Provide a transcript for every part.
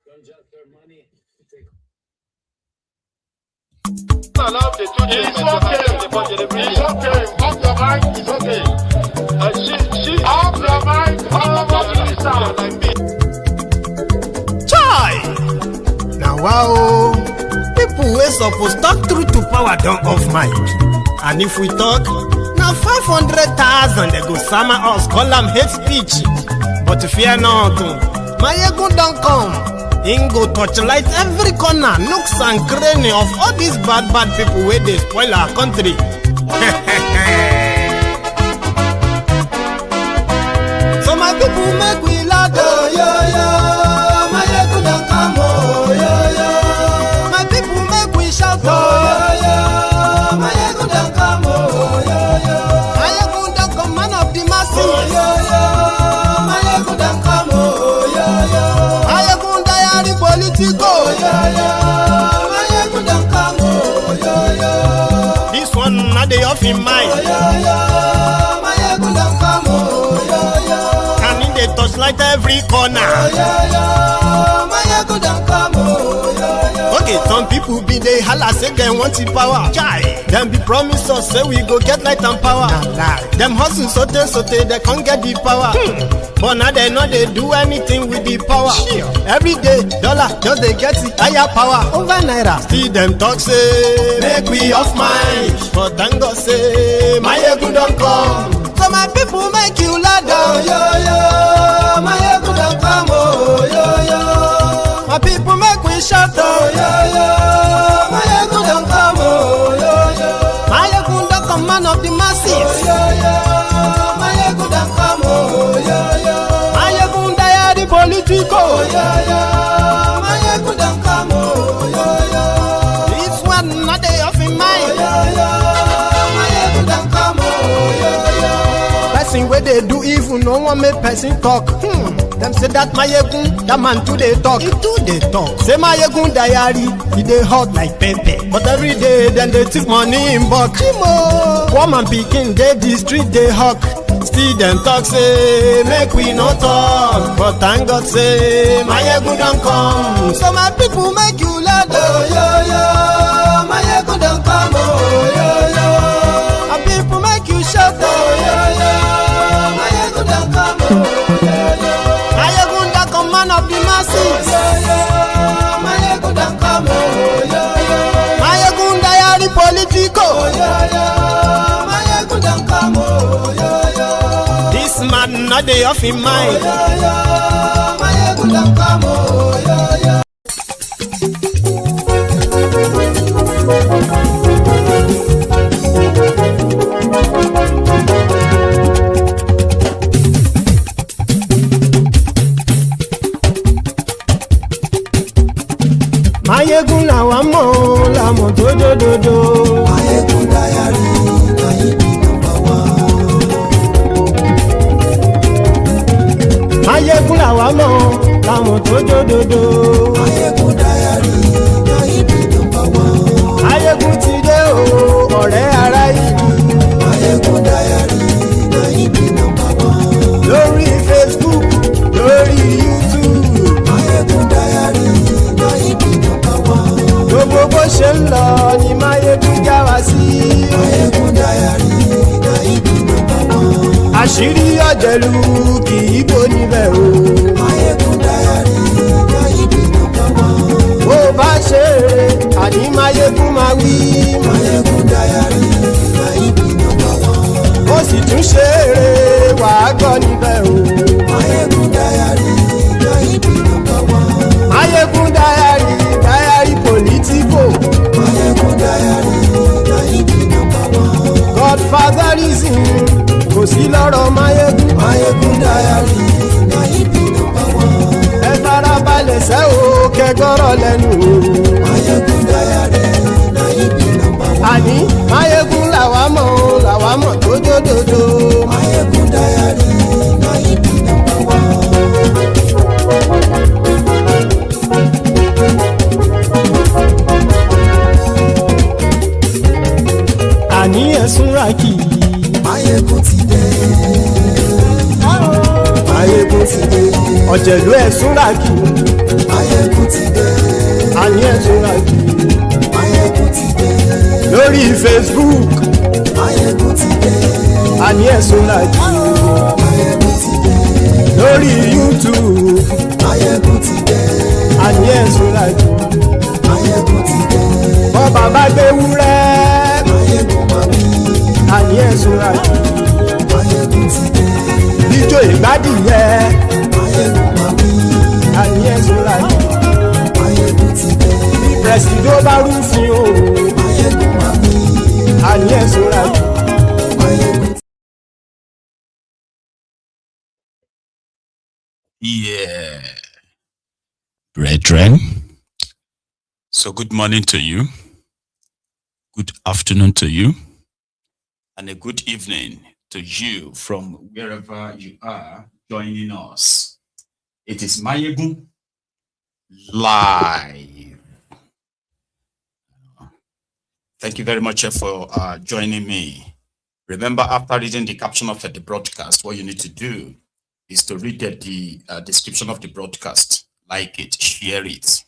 conjure their money to take. Allow the children it's okay. Off your mind, it's okay. Off your mind, like me. Chai! Now wow, people wey suppose talk truth to power don't off mic. And if we talk, now 500,000 they go sama us, call them hate speech. But fear not, my ego don't come. Ingo torchlight every corner, nooks and cranny of all these bad people where they spoil our country. So my people make we laugh, my ego don't come, my people make we shout, my ego don't come, my ego don't come, man of the masses, my ego don't come, politico, this one not the off in mind. And in the touchlight every corner. Okay, some people be they holla say they want the power. Chai, them be promise us say we go get light and power. Them hustle sote they can't get the power. But now they know they do anything with the power. Every day, dollar just they get the higher power over naira. Still them talk say make we off mind. But thank God say my ego don't come. So my people make you ladder. My ego don't come. My people make we shout. My ego don't come. My ego don't come, man of the masses. My ego don't come. Politico, this one not day off in mind. Person where they do evil, no one make person talk. Them say that my egun, that man too they talk. He too they talk. Say my egun diary, he they hot like pepper. But every day then they take money in bulk. Woman picking, they the street they hawk. Still them talk say make we no talk, but thank God say my ego don't come. So my people make you laugh, my ego don't come, my people make you shout, my ego don't come, my ego don't come, man of the masses, my ego don't come, my ego diary politico, my ego don't come. This man not the off in mind. Mayegun la wa mo la mo dododo. Mayegun diary na ibi number 1. Mayegun la wa mo la mo dododo. Mayegun diary na ibi number 1. Mayegun ti dé o ọ̀rẹ́ ara yìí. Mayegun diary na ibi number 1. Lórí Facebook, lórí YouTube. Mayegun diary na ibi number 1. Gbogbo bó ṣe ń lọ ni Mayegun já wa sí. Mayegun diary na ibi number 1. Àṣírí ọ̀jẹ̀lú kì í bò níbẹ̀ o. Mayegun diary na ibi number 1. Bó bá ṣe eré àní Mayegun máa wí. Mayegun diary na ibi number 1. Ó sì tún ṣe eré wàá gbọ́ níbẹ̀ o. Mayegun diary na ibi number 1. Mayegun diary politico. Mayegun diary na ibi number 1. Godfatherism kò sí lọ́rọ̀ Mayegun. Mayegun diary na ibi number 1. Ẹ farabalẹ̀ sẹ́ o kẹgbọ́rọ̀ lẹ́nu o. Mayegun diary na ibi number 1. Àní Mayegun làwa mọ̀ dódódódó. Mayegun diary na ibi number 1. Àní ẹ̀sùn rákì. Mayegun ti dé. Mayegun ti dé. Ọ̀jẹ̀lú ẹ̀sùn rákì. àní ẹ̀ ṣọ́ra jù. lórí Facebook àní ẹ̀ ṣọ́ra jù. lórí YouTube àní ẹ̀ ṣọ́ra jù. bọ́ bàbá gbé wúrẹ́ àní ẹ̀ ṣọ́ra jù. jíjó ìgbádìyẹ àní ẹ̀ ṣọ́ra jù. pẹ̀sìdó bá rúfin o àní ẹ̀ ṣọ́ra jù. Yeah, brethren. So good morning to you, good afternoon to you, and a good evening to you from wherever you are joining us. It is Mayegun live. Thank you very much for joining me. Remember, after reading the caption of the broadcast, what you need to do is to read the description of the broadcast, like it, share it,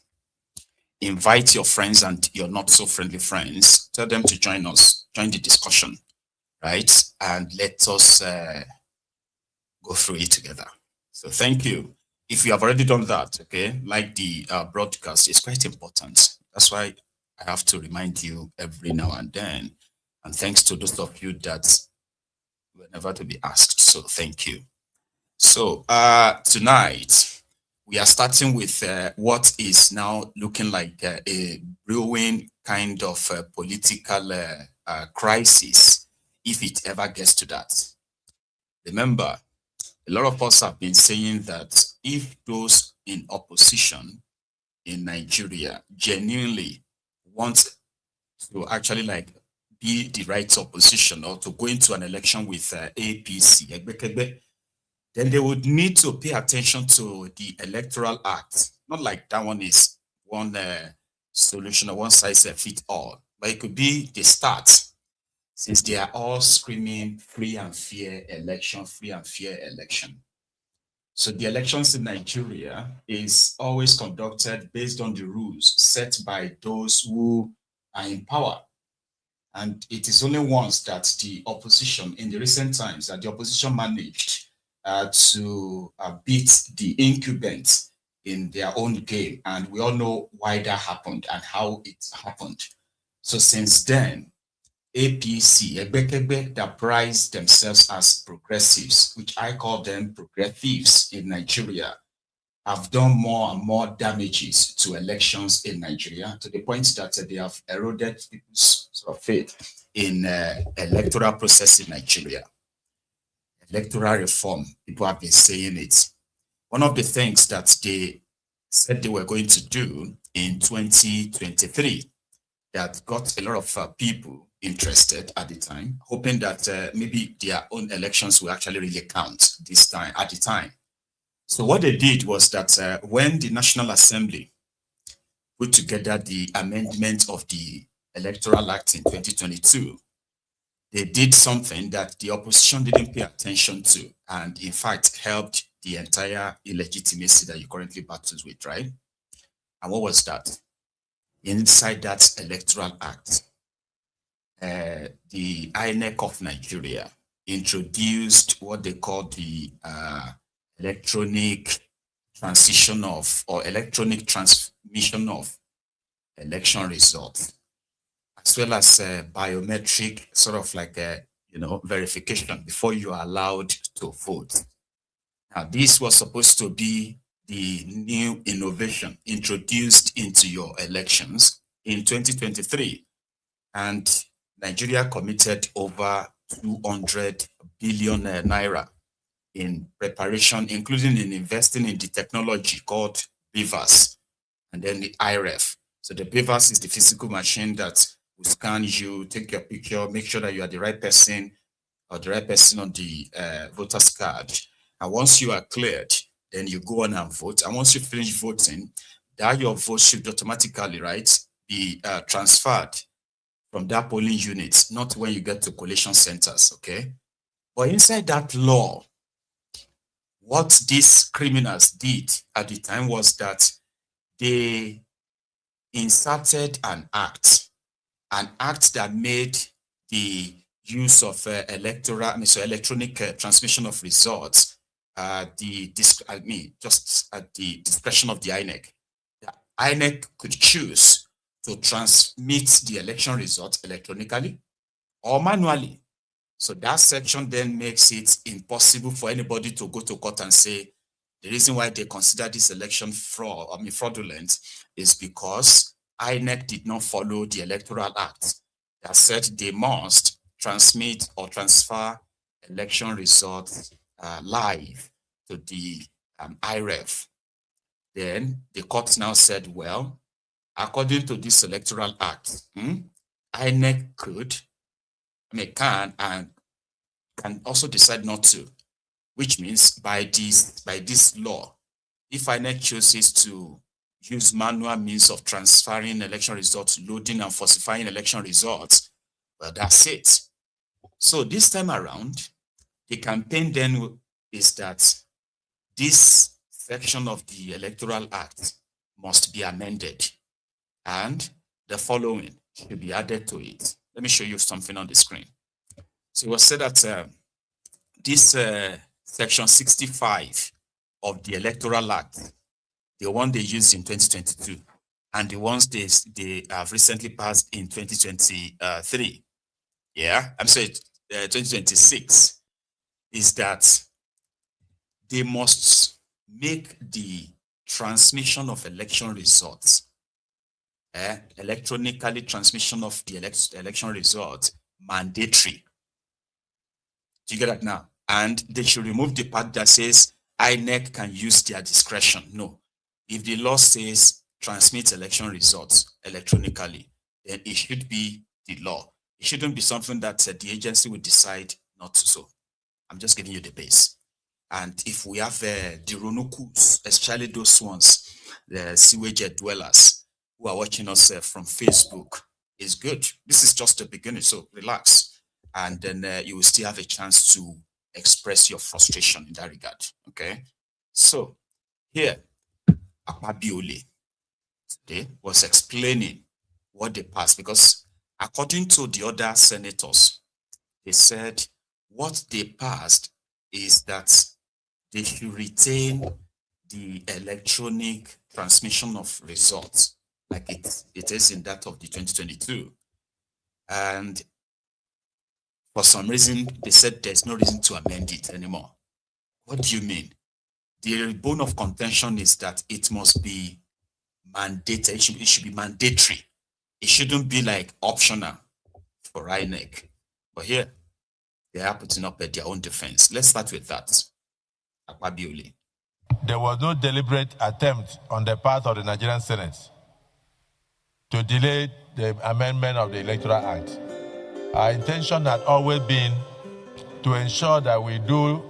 invite your friends and your not so friendly friends, tell them to join us, join the discussion, right? And let us go through it together. So thank you. If you have already done that, okay, like the broadcast, it's quite important. That's why I have to remind you every now and then. And thanks to those of you that were never to be asked. So thank you. So tonight, we are starting with what is now looking like a brewing kind of political crisis, if it ever gets to that. Remember, a lot of us have been saying that if those in opposition in Nigeria genuinely want to actually be the right opposition or to go into an election with APC, then they would need to pay attention to the Electoral Act. Not like that one is one solution or one size fits all, but it could be the start, since they are all screaming free and fair election, free and fair election. So the elections in Nigeria is always conducted based on the rules set by those who are in power. And it is only once that the opposition, in the recent times, that the opposition managed to beat the incumbent in their own game. And we all know why that happened and how it happened. So since then, APC, Egbekegbe, that prize themselves as progressives, which I call them progressives in Nigeria, have done more and more damages to elections in Nigeria, to the point that they have eroded people's sort of faith in electoral process in Nigeria. Electoral reform, people have been saying it. One of the things that they said they were going to do in 2023 that got a lot of people interested at the time, hoping that maybe their own elections will actually really count this time, at the time. So what they did was that when the National Assembly put together the amendment of the Electoral Act in 2022, they did something that the opposition didn't pay attention to, and in fact helped the entire illegitimacy that you currently battle with, right? And what was that? Inside that Electoral Act, the INEC of Nigeria introduced what they call the electronic transition of, or electronic transmission of election results, as well as biometric sort of like verification before you are allowed to vote. Now, this was supposed to be the new innovation introduced into your elections in 2023. And Nigeria committed over 200 billion naira in preparation, including in investing in the technology called BVAS, and then the IREF. So the BVAS is the physical machine that will scan you, take your picture, make sure that you are the right person or the right person on the voter's card. And once you are cleared, then you go on and vote. And once you finish voting, that your vote should automatically, right, be transferred from that polling unit, not when you get to collation centers, okay? But inside that law, what these criminals did at the time was that they inserted an act that made the use of electronic transmission of results at the discretion of the INEC. The INEC could choose to transmit the election results electronically or manually. So that section then makes it impossible for anybody to go to court and say the reason why they consider this election fraudulent is because INEC did not follow the Electoral Act that said they must transmit or transfer election results live to the IREF. Then the court now said, well, according to this Electoral Act, INEC can also decide not to, which means by this law, if INEC chooses to use manual means of transferring election results, loading and falsifying election results, well, that's it. So this time around, the campaign then is that this section of the Electoral Act must be amended and the following should be added to it. Let me show you something on the screen. So it was said that this section 65 of the Electoral Act, the one they used in 2022, and the ones they have recently passed in 2023, 2026, is that they must make the transmission of election results, electronically transmission of the election results, mandatory. Do you get that now? And they should remove the part that says INEC can use their discretion. No. If the law says transmit election results electronically, then it should be the law. It shouldn't be something that the agency would decide not to. So I'm just giving you the base. And if we have the Ronukus, especially those ones, the sewage dwellers who are watching us from Facebook, is good. This is just the beginning, so relax. And then you will still have a chance to express your frustration in that regard, okay? So here, Akpabiole today was explaining what they passed, because according to the other senators, they said what they passed is that they should retain the electronic transmission of results like it is in that of the 2022. And for some reason, they said there's no reason to amend it anymore. What do you mean? The bone of contention is that it must be mandated. It should be mandatory. It shouldn't be like optional for INEC. But here, they are putting up their own defense. Let's start with that. Akpabiole. There was no deliberate attempt on the part of the Nigerian Senate to delay the amendment of the Electoral Act. Our intention had always been to ensure that we do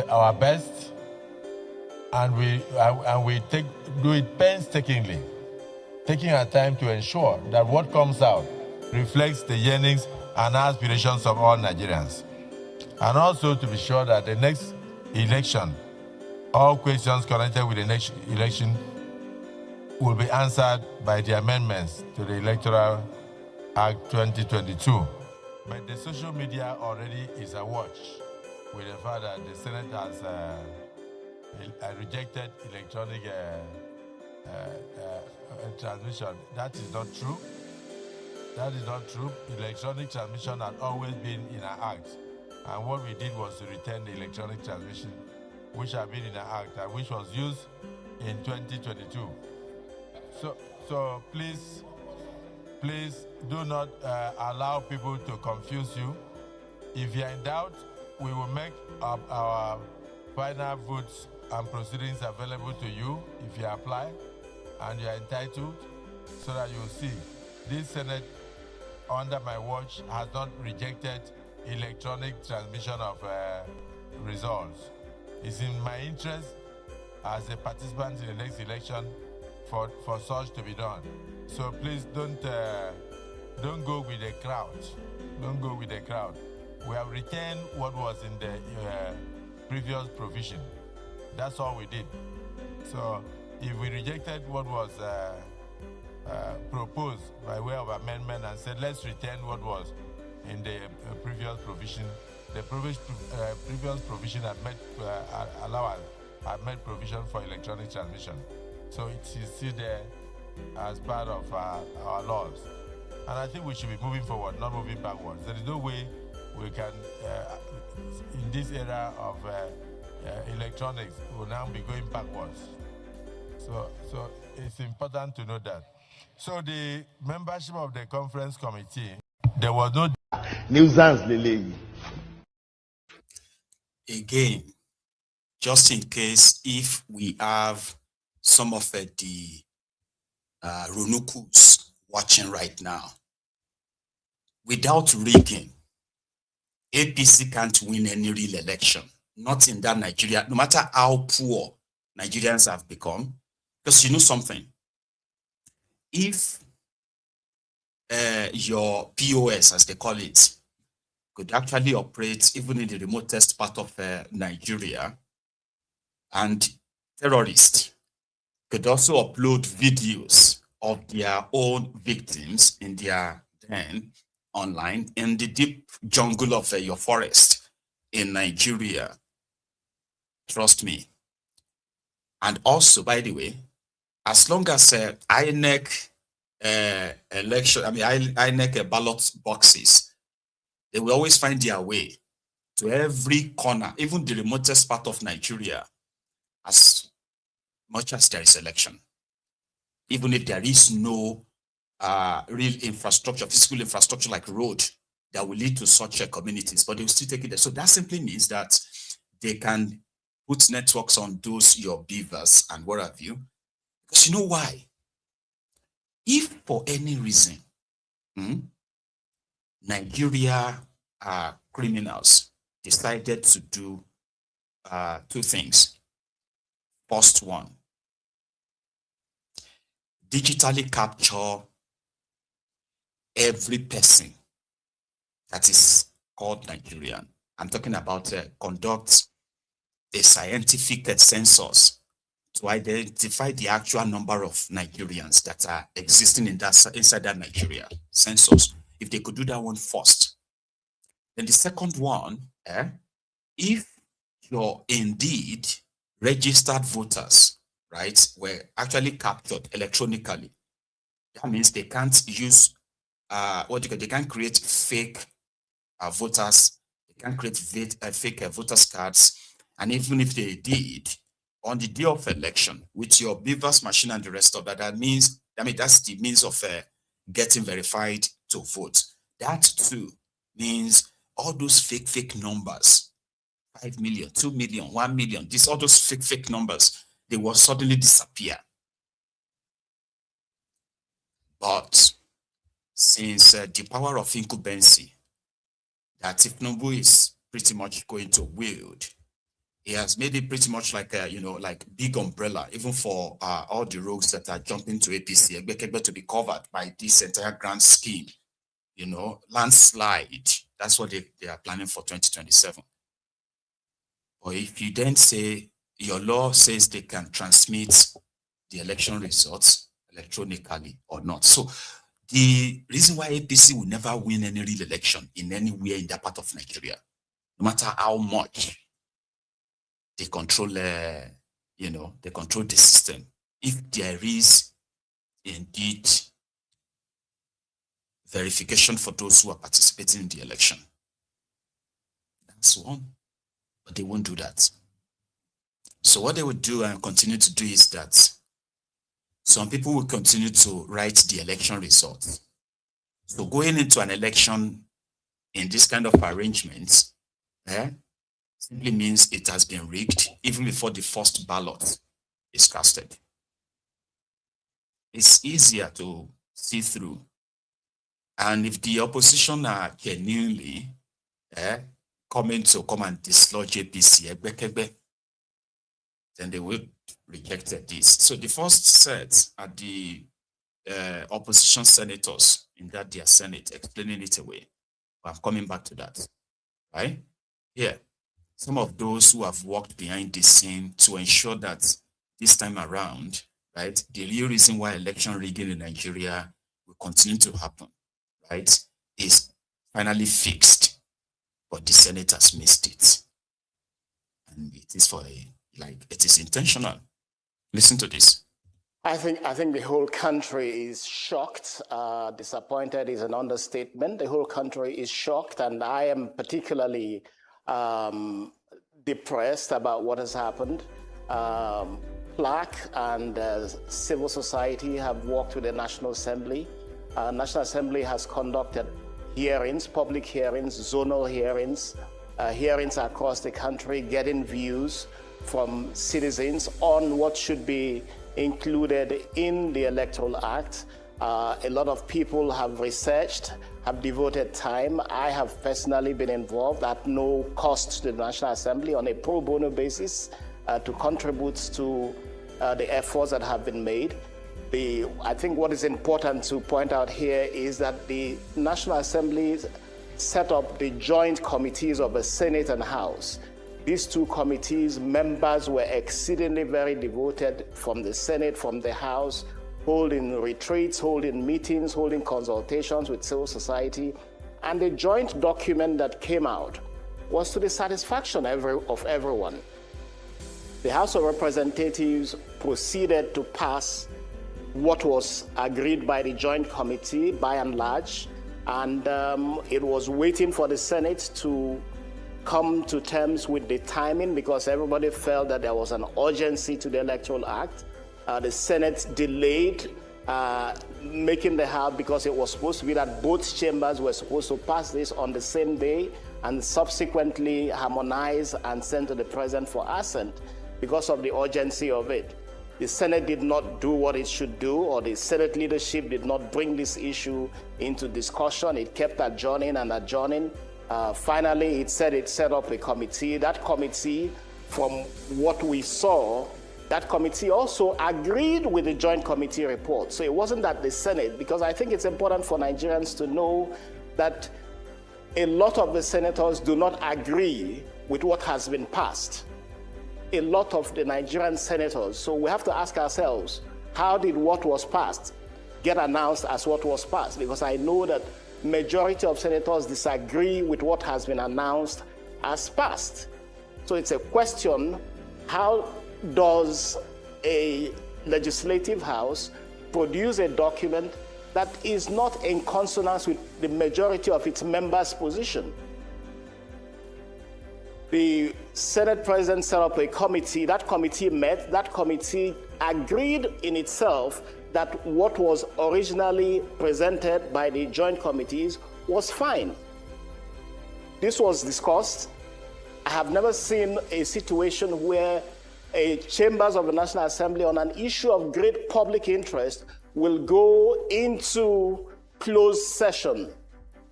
our best and we do it painstakingly, taking our time to ensure that what comes out reflects the yearnings and aspirations of all Nigerians. And also to be sure that the next election, all questions connected with the next election will be answered by the amendments to the Electoral Act 2022. But the social media already is awash with the fact that the Senate has rejected electronic transmission. That is not true. That is not true. Electronic transmission had always been in our act. And what we did was to return the electronic transmission, which had been in our act and which was used in 2022. So please do not allow people to confuse you. If you are in doubt, we will make our final votes and proceedings available to you if you apply and you are entitled, so that you will see. This Senate, under my watch, has not rejected electronic transmission of results. It's in my interest as a participant in the next election for such to be done. So please don't go with the crowd. Don't go with the crowd. We have retained what was in the previous provision. That's all we did. So if we rejected what was proposed by way of amendment and said, let's retain what was in the previous provision, the previous provision had made had made provision for electronic transmission. So it is still there as part of our laws. And I think we should be moving forward, not moving backwards. There is no way we can, in this era of electronics, will now be going backwards. So it's important to know that. So the membership of the conference committee, there was no nuisance Lele. Again, just in case if we have some of the Runukus watching right now, without rigging, APC can't win any real election. Not in that Nigeria, no matter how poor Nigerians have become. Because you know something, if your POS, as they call it, could actually operate even in the remotest part of Nigeria, and terrorists could also upload videos of their own victims in their den online in the deep jungle of your forest in Nigeria. Trust me. And also, by the way, as long as INEC INEC ballot boxes, they will always find their way to every corner, even the remotest part of Nigeria, as much as there is election. Even if there is no real infrastructure, physical infrastructure like road that will lead to such communities, but they will still take it there. So that simply means that they can put networks on those your beavers and what have you. Because you know why? If for any reason, Nigeria criminals decided to do two things. First one, digitally capture every person that is called Nigerian. I'm talking about conduct a scientific census to identify the actual number of Nigerians that are existing in inside that Nigeria census. If they could do that one first. Then the second one, if you're indeed registered voters, right, were actually captured electronically, that means they can't use they can't create fake voters, they can't create fake voters cards, and even if they did, on the day of election, with your beavers machine and the rest of that, that's the means of getting verified to vote. That too means all those fake numbers, 5 million, 2 million, 1 million, all those fake numbers, they will suddenly disappear. But since the power of incumbency that Tinubu is pretty much going to wield, he has made it pretty much like a, like big umbrella, even for all the rogues that are jumping to APC, to be covered by this entire grand scheme, landslide. That's what they are planning for 2027. Or if you then say your law says they can transmit the election results electronically or not. So the reason why APC will never win any real election in anywhere in that part of Nigeria, no matter how much they control, they control the system. If there is indeed verification for those who are participating in the election, that's one. But they won't do that. So what they would do and continue to do is that some people will continue to write the election results. So going into an election in this kind of arrangements, simply means it has been rigged even before the first ballot is casted. It's easier to see through. And if the opposition are genuinely coming to come and dislodge APC, then they will reject this. So the first set are the opposition senators in that their Senate, explaining it away. I'm coming back to that, right? Here, some of those who have worked behind the scene to ensure that this time around, right? The real reason why election rigging in Nigeria will continue to happen, right, is finally fixed, but the Senate has missed it. And it is it is intentional. Listen to this. I think the whole country is shocked. Disappointed is an understatement. The whole country is shocked, and I am particularly depressed about what has happened. PLAC and civil society have worked with the National Assembly. National Assembly has conducted hearings, public hearings, zonal hearings, hearings across the country, getting views from citizens on what should be included in the Electoral Act. A lot of people have researched, have devoted time. I have personally been involved at no cost to the National Assembly on a pro bono basis to contribute to the efforts that have been made. I think what is important to point out here is that the National Assembly set up the joint committees of the Senate and House. These two committees, members were exceedingly very devoted from the Senate, from the House, holding retreats, holding meetings, holding consultations with civil society. And the joint document that came out was to the satisfaction of everyone. The House of Representatives proceeded to pass what was agreed by the joint committee by and large, and it was waiting for the Senate to come to terms with the timing because everybody felt that there was an urgency to the Electoral Act. The Senate delayed making the House because it was supposed to be that both chambers were supposed to pass this on the same day and subsequently harmonize and send to the President for assent because of the urgency of it. The Senate did not do what it should do, or the Senate leadership did not bring this issue into discussion. It kept adjourning and adjourning. Finally, it said it set up a committee. That committee, from what we saw, that committee also agreed with the joint committee report. So it wasn't that the Senate, because I think it's important for Nigerians to know that a lot of the senators do not agree with what has been passed. A lot of the Nigerian senators. So we have to ask ourselves, how did what was passed get announced as what was passed? Because I know that majority of senators disagree with what has been announced as passed. So it's a question, how does a legislative house produce a document that is not in consonance with the majority of its members' position? The Senate President set up a committee. That committee met. That committee agreed in itself that what was originally presented by the joint committees was fine. This was discussed. I have never seen a situation where chambers of the National Assembly on an issue of great public interest will go into closed session.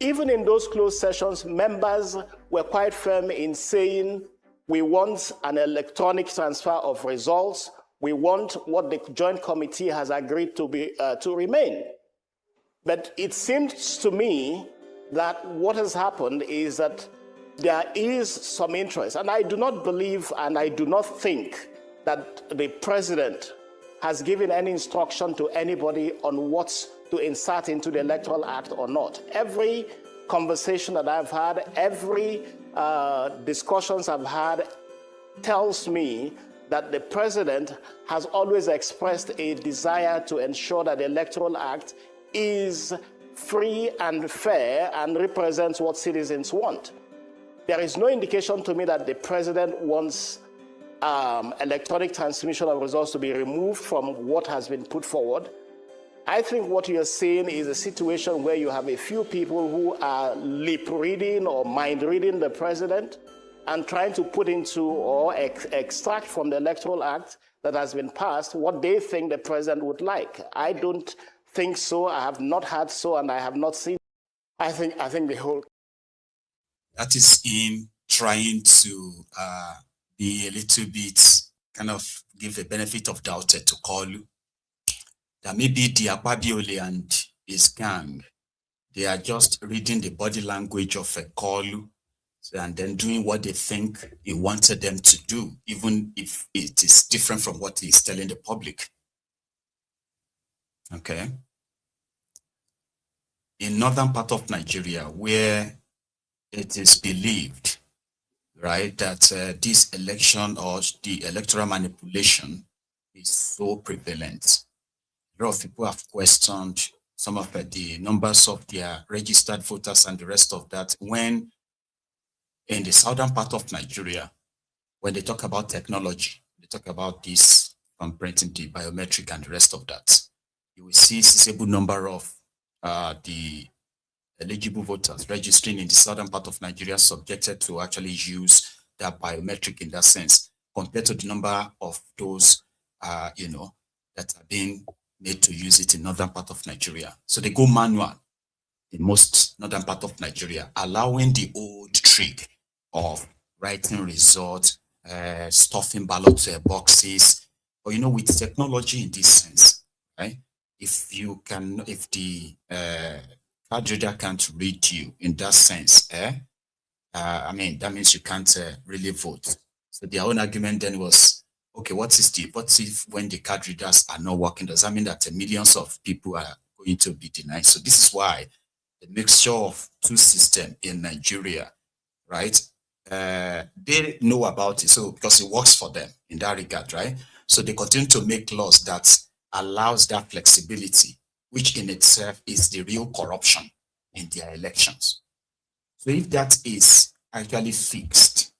Even in those closed sessions, members were quite firm in saying, we want an electronic transfer of results. We want what the joint committee has agreed to remain. But it seems to me that what has happened is that there is some interest. And I do not believe and I do not think that the president has given any instruction to anybody on what to insert into the Electoral Act or not. Every conversation that I've had, every discussions I've had tells me that the president has always expressed a desire to ensure that the Electoral Act is free and fair and represents what citizens want. There is no indication to me that the president wants electronic transmission of results to be removed from what has been put forward. I think what you're seeing is a situation where you have a few people who are lip reading or mind reading the president and trying to put into or extract from the Electoral Act that has been passed what they think the president would like. I don't think so. I have not heard so, and I have not seen. I think the whole. That is him trying to be a little bit kind of give the benefit of doubt to Kalu. That maybe the Akpabiole and his gang, they are just reading the body language of a Kalu and then doing what they think he wanted them to do, even if it is different from what he's telling the public. Okay. In northern part of Nigeria, where it is believed, right, that this election or the electoral manipulation is so prevalent. A lot of people have questioned some of the numbers of their registered voters and the rest of that when in the southern part of Nigeria, when they talk about technology, they talk about this printing, the biometric and the rest of that. You will see a sizable number of the eligible voters registering in the southern part of Nigeria subjected to actually use that biometric in that sense, compared to the number of those, that are being made to use it in northern part of Nigeria. So they go manual in most northern part of Nigeria, allowing the old trick of writing results, stuffing ballot boxes. But with technology in this sense, right? If the card reader can't read you in that sense, that means you can't really vote. So their own argument then was, okay, what if when the card readers are not working, does that mean that millions of people are going to be denied? So this is why the mixture of two systems in Nigeria, right? They know about it, so because it works for them in that regard, right? So they continue to make laws that allows that flexibility, which in itself is the real corruption in their elections. So if that is actually fixed,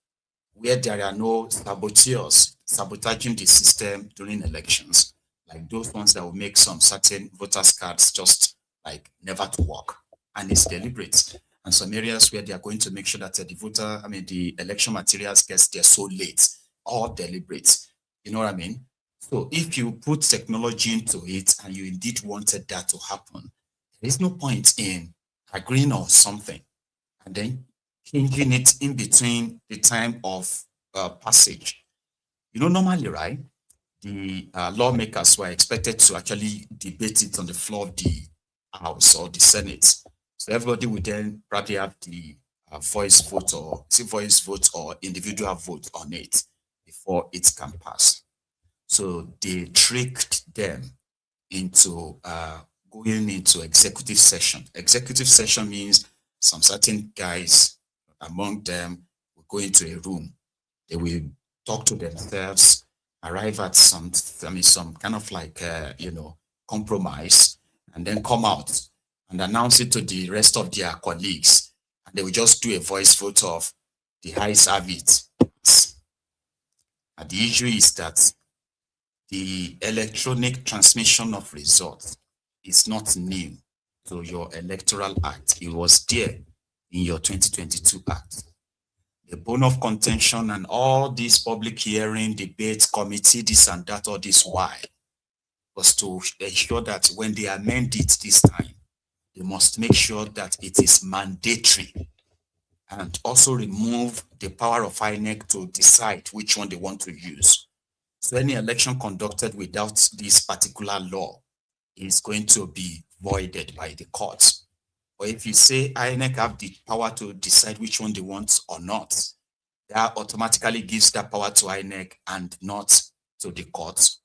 where there are no saboteurs sabotaging the system during elections, like those ones that will make some certain voters' cards just like never to work, and it's deliberate. And some areas where they are going to make sure that the election materials gets there so late, all deliberate. You know what I mean? So if you put technology into it and you indeed wanted that to happen, there is no point in agreeing on something and then changing it in between the time of passage. Normally, right, the lawmakers were expected to actually debate it on the floor of the House or the Senate. So everybody would then probably have the voice vote or individual vote on it before it can pass. So they tricked them into going into executive session. Executive session means some certain guys among them will go into a room. They will talk to themselves, arrive at some kind of like, compromise, and then come out and announce it to the rest of their colleagues. And they will just do a voice vote of the ayes have it. And the issue is that the electronic transmission of results is not new to your electoral act. It was there in your 2022 act. The bone of contention and all these public hearing, debates, committee, this and that, all this why was to ensure that when they amend it this time, they must make sure that it is mandatory and also remove the power of INEC to decide which one they want to use. So any election conducted without this particular law is going to be voided by the courts. Or if you say INEC have the power to decide which one they want or not, that automatically gives that power to INEC and not to the courts,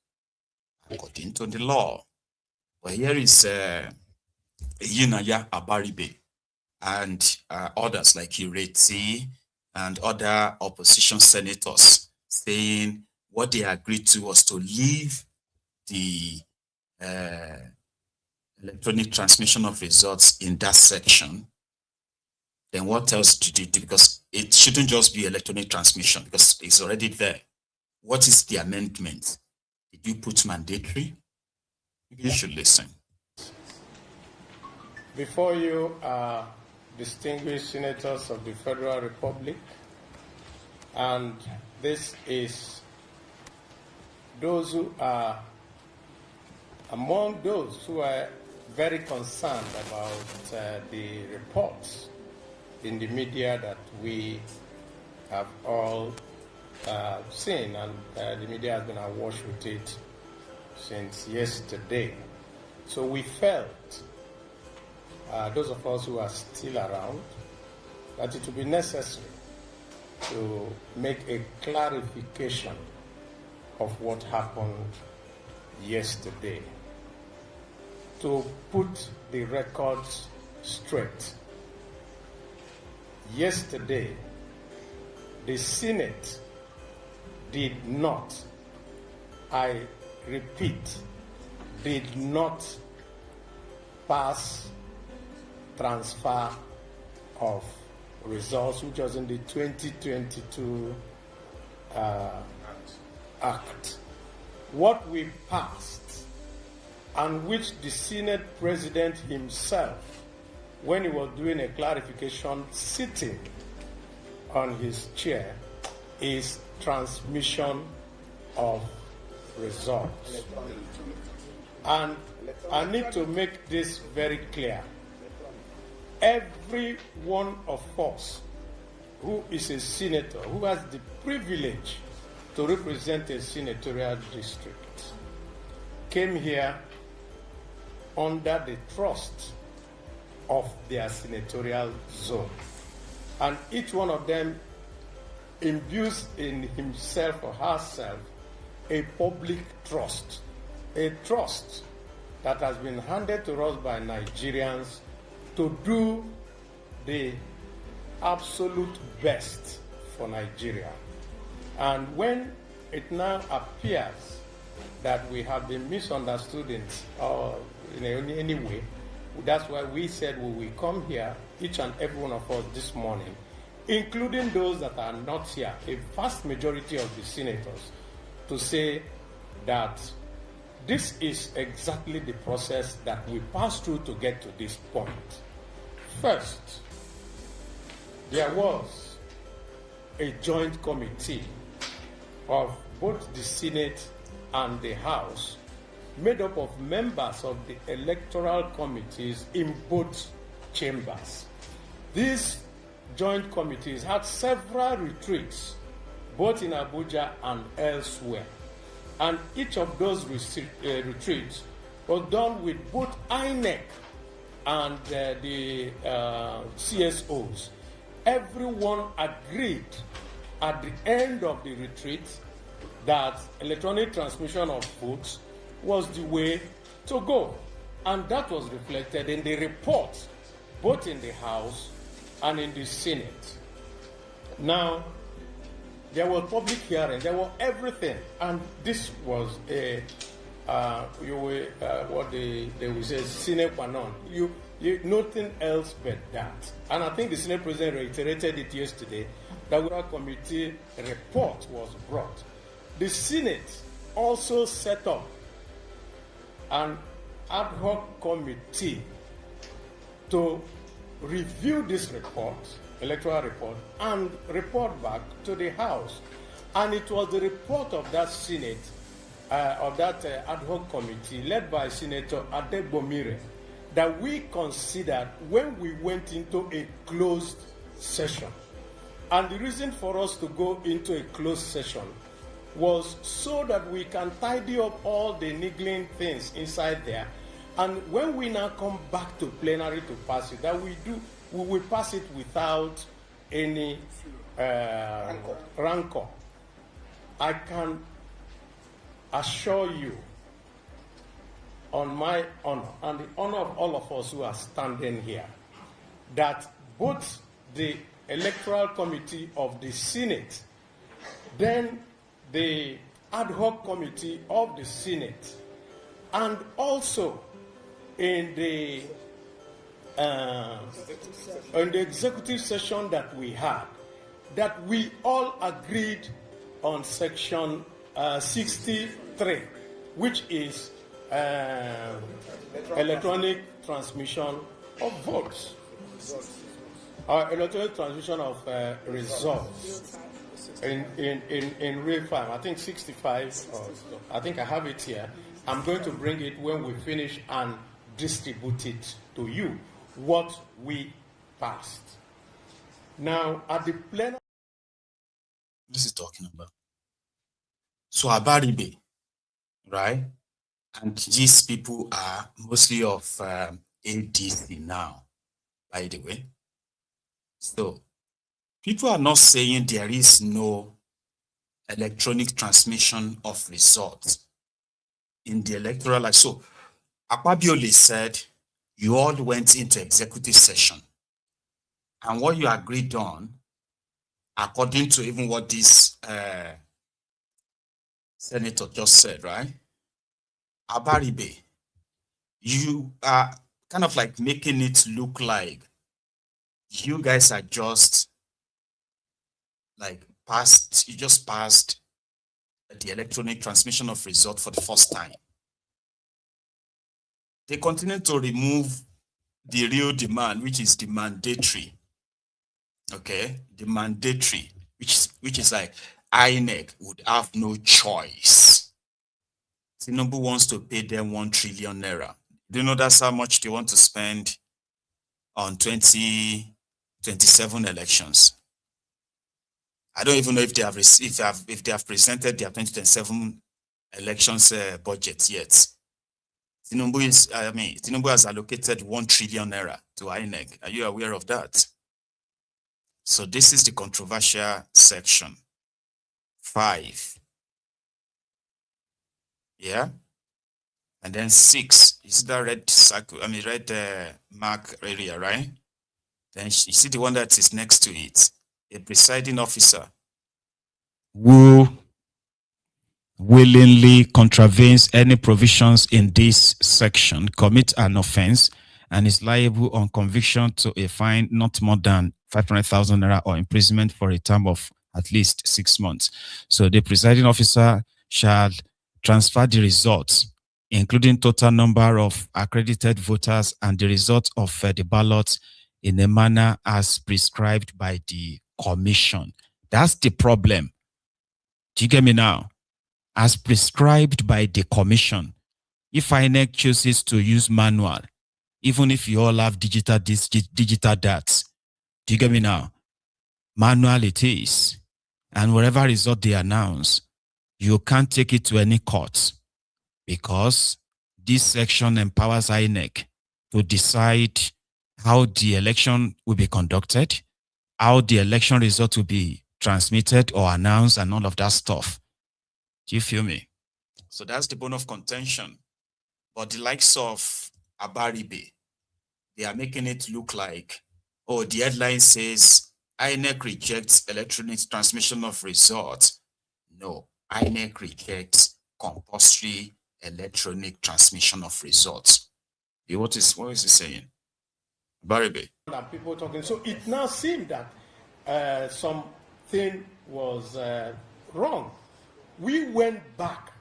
according to the law. But here is Yinaya Abaribe and others like Ireti and other opposition senators saying what they agreed to was to leave the electronic transmission of results in that section. Then what else did you do? Because it shouldn't just be electronic transmission because it's already there. What is the amendment? Did you put mandatory? You should listen. Before you are distinguished senators of the Federal Republic, and this is those who are among those who are very concerned about the reports in the media that we have all seen, and the media has been awash with it since yesterday. So we felt, those of us who are still around, that it would be necessary to make a clarification of what happened yesterday. to put the records straight. Yesterday, the Senate did not, I repeat, did not pass transfer of results, which was in the 2022 Act. What we passed, and which the Senate President himself, when he was doing a clarification sitting on his chair, is transmission of results. And I need to make this very clear. Every one of us who is a senator, who has the privilege to represent a senatorial district, came here under the trust of their senatorial zone. And each one of them imbues in himself or herself a public trust, a trust that has been handed to us by Nigerians to do the absolute best for Nigeria. And when it now appears that we have been misunderstood in any way, that's why we said we will come here, each and every one of us this morning, including those that are not here, a vast majority of the senators, to say that this is exactly the process that we passed through to get to this point. First, there was a joint committee of both the Senate and the House, made up of members of the electoral committees in both chambers. These joint committees had several retreats, both in Abuja and elsewhere. And each of those retreats was done with both INEC and the CSOs. Everyone agreed at the end of the retreat that electronic transmission of votes was the way to go. And that was reflected in the report, both in the House and in the Senate. Now, there was public hearing, there was everything, and this was a what they will say sine qua non. You nothing else but that. And I think the Senate President reiterated it yesterday that the committee report was brought. The Senate also set up an ad hoc committee to review this report, electoral report, and report back to the House. And it was the report of that Senate, of that ad hoc committee led by Senator Adebomire, that we considered when we went into a closed session. And the reason for us to go into a closed session was so that we can tidy up all the niggling things inside there. And when we now come back to plenary to pass it, that we will pass it without any rancor. I can assure you, on my honor and the honor of all of us who are standing here, that both the Electoral Committee of the Senate, then the ad hoc committee of the Senate, and also in the executive session that we had, that we all agreed on section 63, which is electronic transmission of votes, or electronic transmission of results in real time. I think 65, or I think I have it here. I'm going to bring it when we finish and distribute it to you, what we passed. Now, at the plenary. This is talking about. So Abaribe, right? And these people are mostly of ADC now, by the way. So people are not saying there is no electronic transmission of results in the electoral. So Akpabiole said you all went into executive session, and what you agreed on, according to even what this senator just said, right? Abaribe, you are kind of like making it look like you guys are just like you just passed the electronic transmission of result for the first time. They continue to remove the real demand, which is the mandatory. Okay, the mandatory, which is like INEC would have no choice. Tinubu wants to pay them 1 trillion naira. Do you know that's how much they want to spend on 2027 elections? I don't even know if they have presented their 2027 elections budget yet. Tinubu has allocated 1 trillion naira to INEC. Are you aware of that? So this is the controversial section 5. Yeah. And then 6 is the red circle, red mark area, right? Then you see the one that is next to it, a presiding officer who willingly contravenes any provisions in this section commits an offense and is liable on conviction to a fine not more than 500,000 naira or imprisonment for a term of at least 6 months. So the presiding officer shall transfer the results, including total number of accredited voters and the result of the ballot in a manner as prescribed by the commission. That's the problem. Do you get me now? As prescribed by the commission. If INEC chooses to use manual, even if you all have digital DATs, do you get me now? Manual it is. And whatever result they announce, you can't take it to any court because this section empowers INEC to decide how the election will be conducted, how the election result will be transmitted or announced and all of that stuff. Do you feel me? So that's the bone of contention. But the likes of Abaribe, they are making it look like, oh, the headline says INEC rejects electronic transmission of results. No, INEC rejects compulsory electronic transmission of results. What is he saying? Abaribe. And people talking. So it now seemed that something was wrong. We went back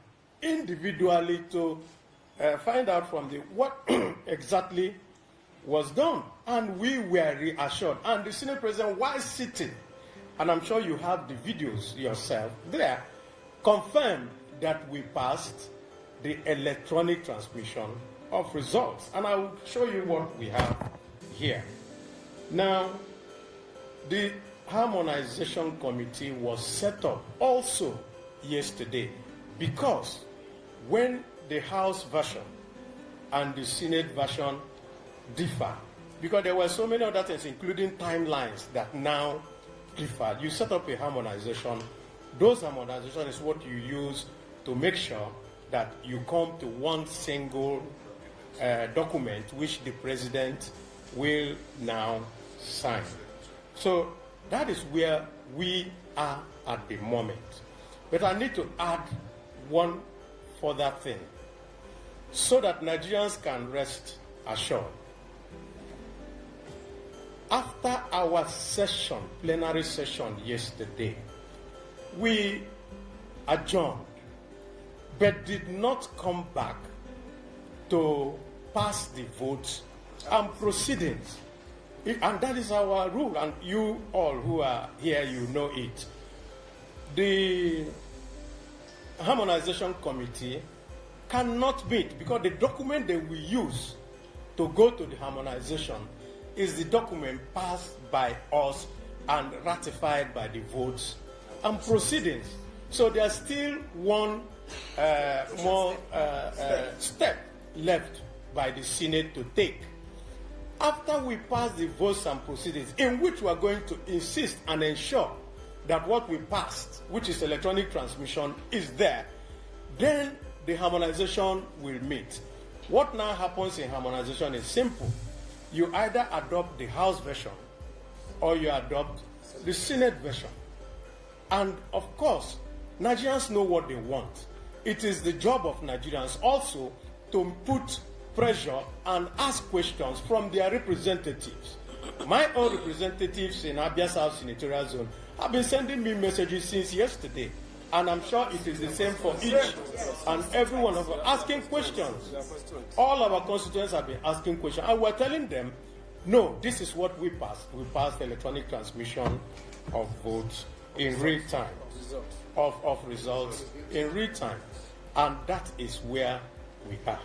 individually to find out from what exactly was done, and we were reassured. And the Senate President, while sitting, and I'm sure you have the videos yourself there, confirmed that we passed the electronic transmission of results. And I will show you what we have here. Now, the Harmonization Committee was set up also yesterday because when the House version and the Senate version differ, because there were so many other things, including timelines, that now differ. You set up a harmonization. Those harmonization is what you use to make sure that you come to one single document which the president will now sign. So that is where we are at the moment. But I need to add one further thing so that Nigerians can rest assured. After our session, plenary session yesterday, we adjourned, but did not come back to pass the votes and proceedings. And that is our rule, and you all who are here, you know it. The Harmonization Committee cannot meet because the document that we use to go to the harmonization is the document passed by us and ratified by the votes and proceedings. So there's still one more step left by the Senate to take. After we pass the votes and proceedings, in which we are going to insist and ensure that what we passed, which is electronic transmission, is there, then the harmonization will meet. What now happens in harmonization is simple. You either adopt the House version or you adopt the Senate version. And of course, Nigerians know what they want. It is the job of Nigerians also to put pressure and ask questions from their representatives. My own representatives in Abia South Senatorial Zone have been sending me messages since yesterday. And I'm sure it is the same for each and every one of us, asking questions. All our constituents have been asking questions. And we're telling them, no, this is what we passed. We passed electronic transmission of votes in real time, of results in real time. And that is where we are.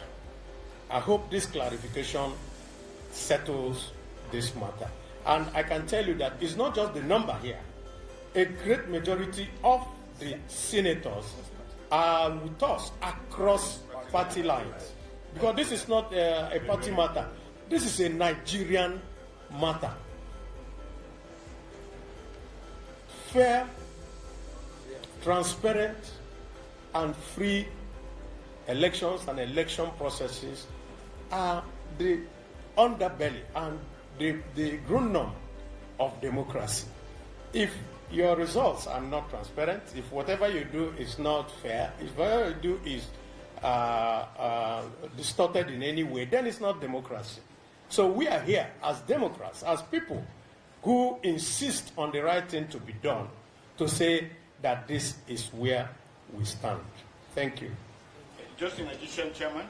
I hope this clarification settles this matter. And I can tell you that it's not just the number here. A great majority of the senators are with us across party lines. Because this is not a party matter. This is a Nigerian matter. Fair, transparent, and free elections and election processes are the underbelly and the ground of democracy. If your results are not transparent, if whatever you do is not fair, if whatever you do is distorted in any way, then it's not democracy. So we are here as Democrats, as people who insist on the right thing to be done, to say that this is where we stand. Thank you. Just in addition, Chairman,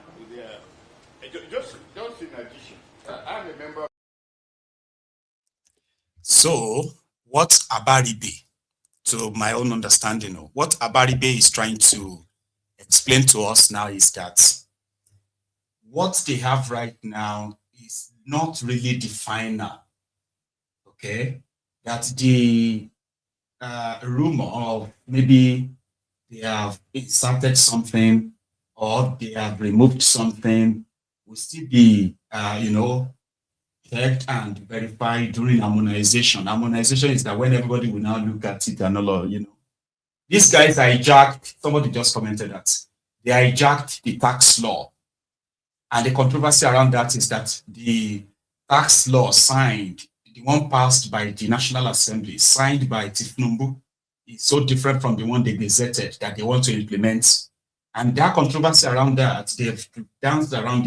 just in addition, I remember. So, what Abaribe, to my own understanding, what Abaribe is trying to explain to us now is that what they have right now is not really the final, okay? That the rumor of maybe they have inserted something or they have removed something will still be, checked and verified during harmonization. Harmonization is that when everybody will now look at it and all, These guys hijacked, somebody just commented that, they hijacked the tax law. And the controversy around that is that the tax law signed, the one passed by the National Assembly, signed by Tifnumbu, is so different from the one they gazetted that they want to implement. And that controversy around that, they've danced around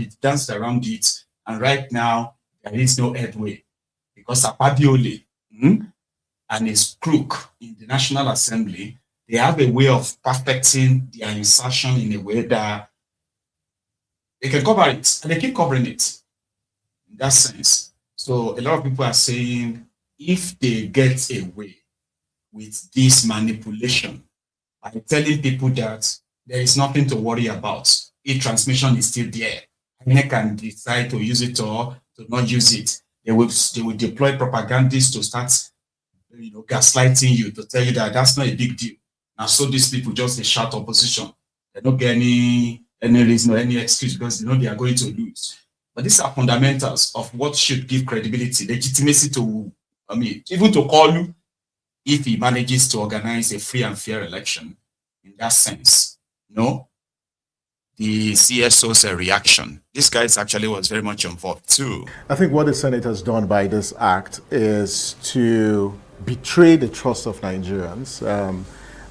it, and right now, there is no headway. Because Akpabiole and his crook in the National Assembly, they have a way of perfecting their insertion in a way that they can cover it, and they keep covering it in that sense. So a lot of people are saying, if they get away with this manipulation by telling people that there is nothing to worry about, e-transmission is still there, and they can decide to use it or to not use it. They will deploy propagandists to start, gaslighting you, to tell you that that's not a big deal. And so these people just shout opposition. They don't get any reason or any excuse because they know they are going to lose. But these are fundamentals of what should give credibility, legitimacy to, even to call you if he manages to organize a free and fair election. In that sense, the CSO's reaction. This guy actually was very much involved too. I think what the Senate has done by this act is to betray the trust of Nigerians.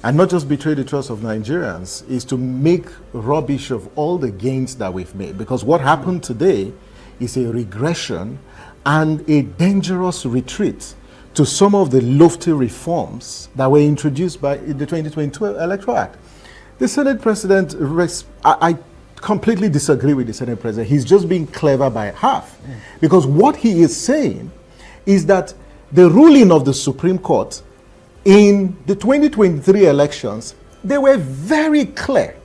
And not just betray the trust of Nigerians, is to make rubbish of all the gains that we've made. Because what happened today is a regression and a dangerous retreat to some of the lofty reforms that were introduced by the 2022 Electoral Act. The Senate President, I completely disagree with the Senate President. He's just being clever by half. Because what he is saying is that the ruling of the Supreme Court in the 2023 elections, they were very clear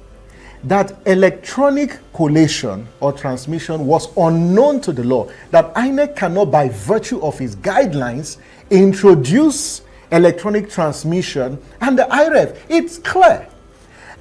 that electronic collation or transmission was unknown to the law, that INEC cannot, by virtue of its guidelines, introduce electronic transmission, and the IREF, it's clear.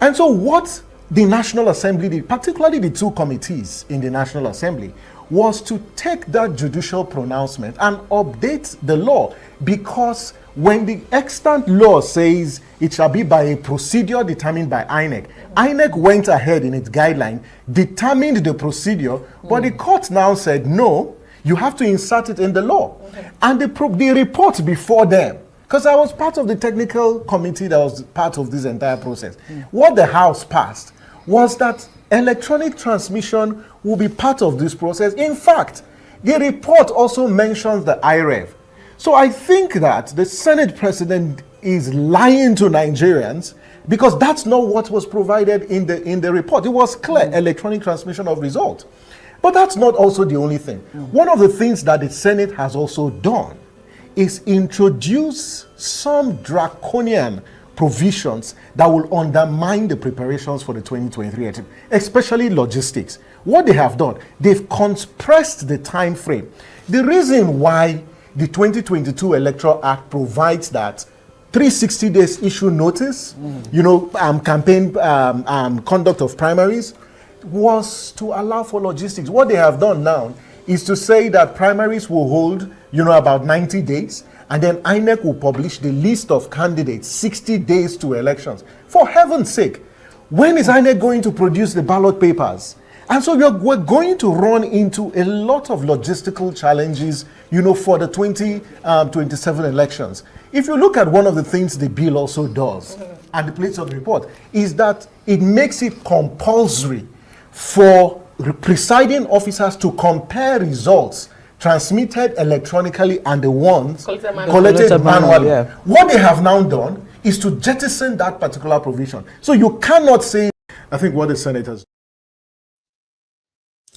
And so what the National Assembly did, particularly the two committees in the National Assembly, was to take that judicial pronouncement and update the law, because when the extant law says it shall be by a procedure determined by INEC, INEC went ahead in its guideline, determined the procedure, but the court now said, no, you have to insert it in the law. And the report before them, because I was part of the technical committee that was part of this entire process, what the House passed was that electronic transmission will be part of this process. In fact, the report also mentions the IREV. So I think that the Senate president is lying to Nigerians, because that's not what was provided in the report. It was clear, electronic transmission of result. But that's not also the only thing. One of the things that the Senate has also done is introduce some draconian provisions that will undermine the preparations for the 2023 election, especially logistics. What they have done, they've compressed the time frame. The reason why the 2022 Electoral Act provides that 360 days issue notice, campaign conduct of primaries, was to allow for logistics. What they have done now is to say that primaries will hold, about 90 days, and then INEC will publish the list of candidates 60 days to elections. For heaven's sake, when is INEC going to produce the ballot papers? And so we're going to run into a lot of logistical challenges, for the 2027 elections. If you look at one of the things the bill also does, and the place of the report, is that it makes it compulsory for presiding officers to compare results transmitted electronically and the ones collected manually. Yeah. What they have now done is to jettison that particular provision. So you cannot say, I think what the senators.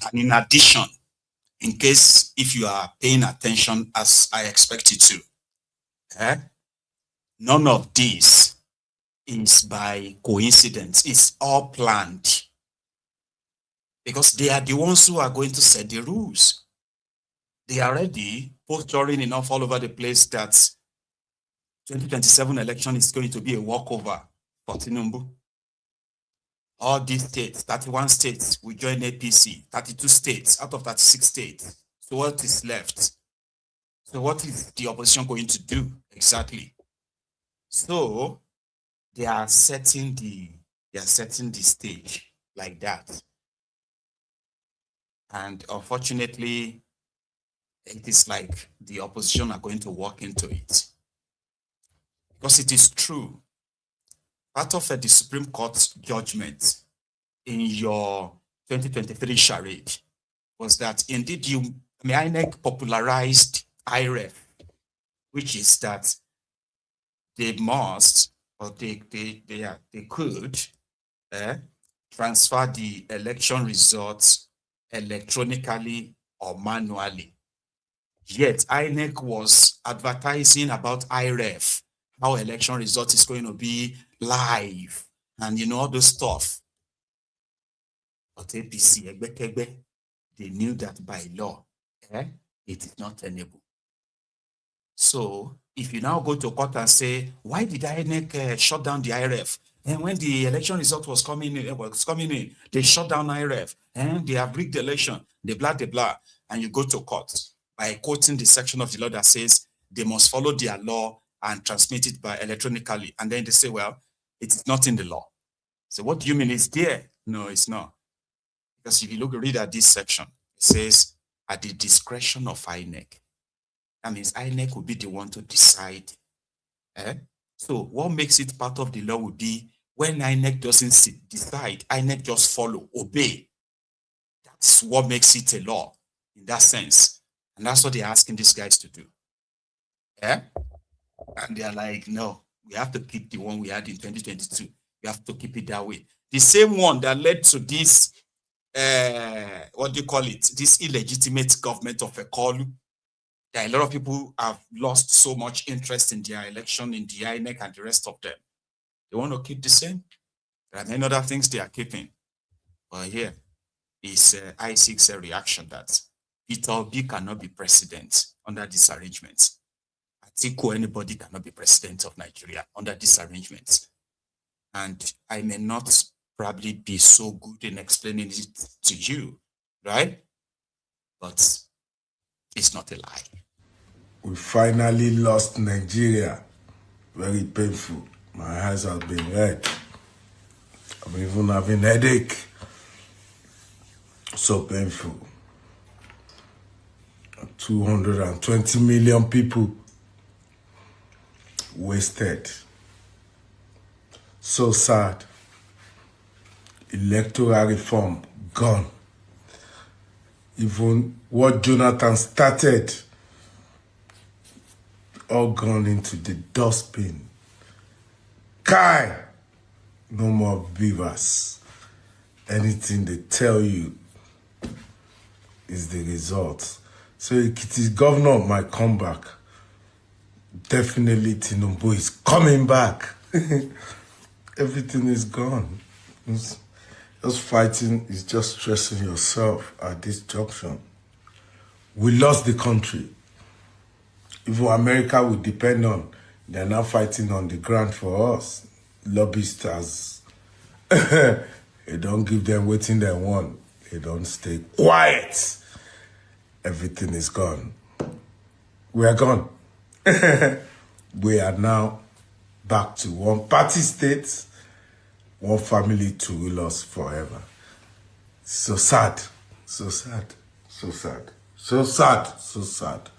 And in addition, in case if you are paying attention as I expect you to, none of this is by coincidence. It's all planned. Because they are the ones who are going to set the rules. They are already posturing enough all over the place that 2027 election is going to be a walkover for Tinubu. All these states, 31 states, will join APC, 32 states out of 36 states. So what is left? So what is the opposition going to do exactly? So they are setting the stage like that. And unfortunately, it is like the opposition are going to walk into it. Because it is true. Part of the Supreme Court's judgment in your 2023 charade was that indeed INEC popularized IREF, which is that they must, or they could transfer the election results electronically or manually. Yet INEC was advertising about IREF, how election result is going to be live, and all those stuff. But APC, they knew that by law, it is not tenable. So if you now go to court and say, why did INEC shut down the IREF? And when the election result was coming in, they shut down IREF, and they have rigged the election, they blah, and you go to court by quoting the section of the law that says they must follow their law and transmit it by electronically. And then they say, well, it's not in the law. So what do you mean it's there? No, it's not. Because if you read at this section, it says, at the discretion of INEC. That means INEC will be the one to decide. So what makes it part of the law would be when INEC doesn't decide, INEC just follow, obey. That's what makes it a law in that sense. And that's what they're asking these guys to do. And they're like, no, we have to keep the one we had in 2022. We have to keep it that way. The same one that led to this, this illegitimate government of Ekolu. There are a lot of people have lost so much interest in their election, in the INEC and the rest of them. They want to keep the same. There are many other things they are keeping. But here is I6's reaction that Peter Obi cannot be president under this arrangement. Atiku, anybody cannot be president of Nigeria under this arrangement. And I may not probably be so good in explaining it to you, right? but it's not a lie. We finally lost Nigeria. Very painful. My eyes have been red. I'm even having a headache. So painful. 220 million people wasted. So sad. Electoral reform gone. Even what Jonathan started, all gone into the dustbin. Kai, no more beavers. Anything they tell you is the result. So Ekiti's governor might come back. Definitely Tinubu is coming back. Everything is gone. Just fighting is just stressing yourself at this junction. We lost the country. Even America will depend on. They're now fighting on the ground for us. Lobbyists, they don't give them waiting they want. They don't stay quiet. Everything is gone. We are gone. We are now back to one party state, one family to rule us forever. So sad, so sad, so sad, so sad, so sad.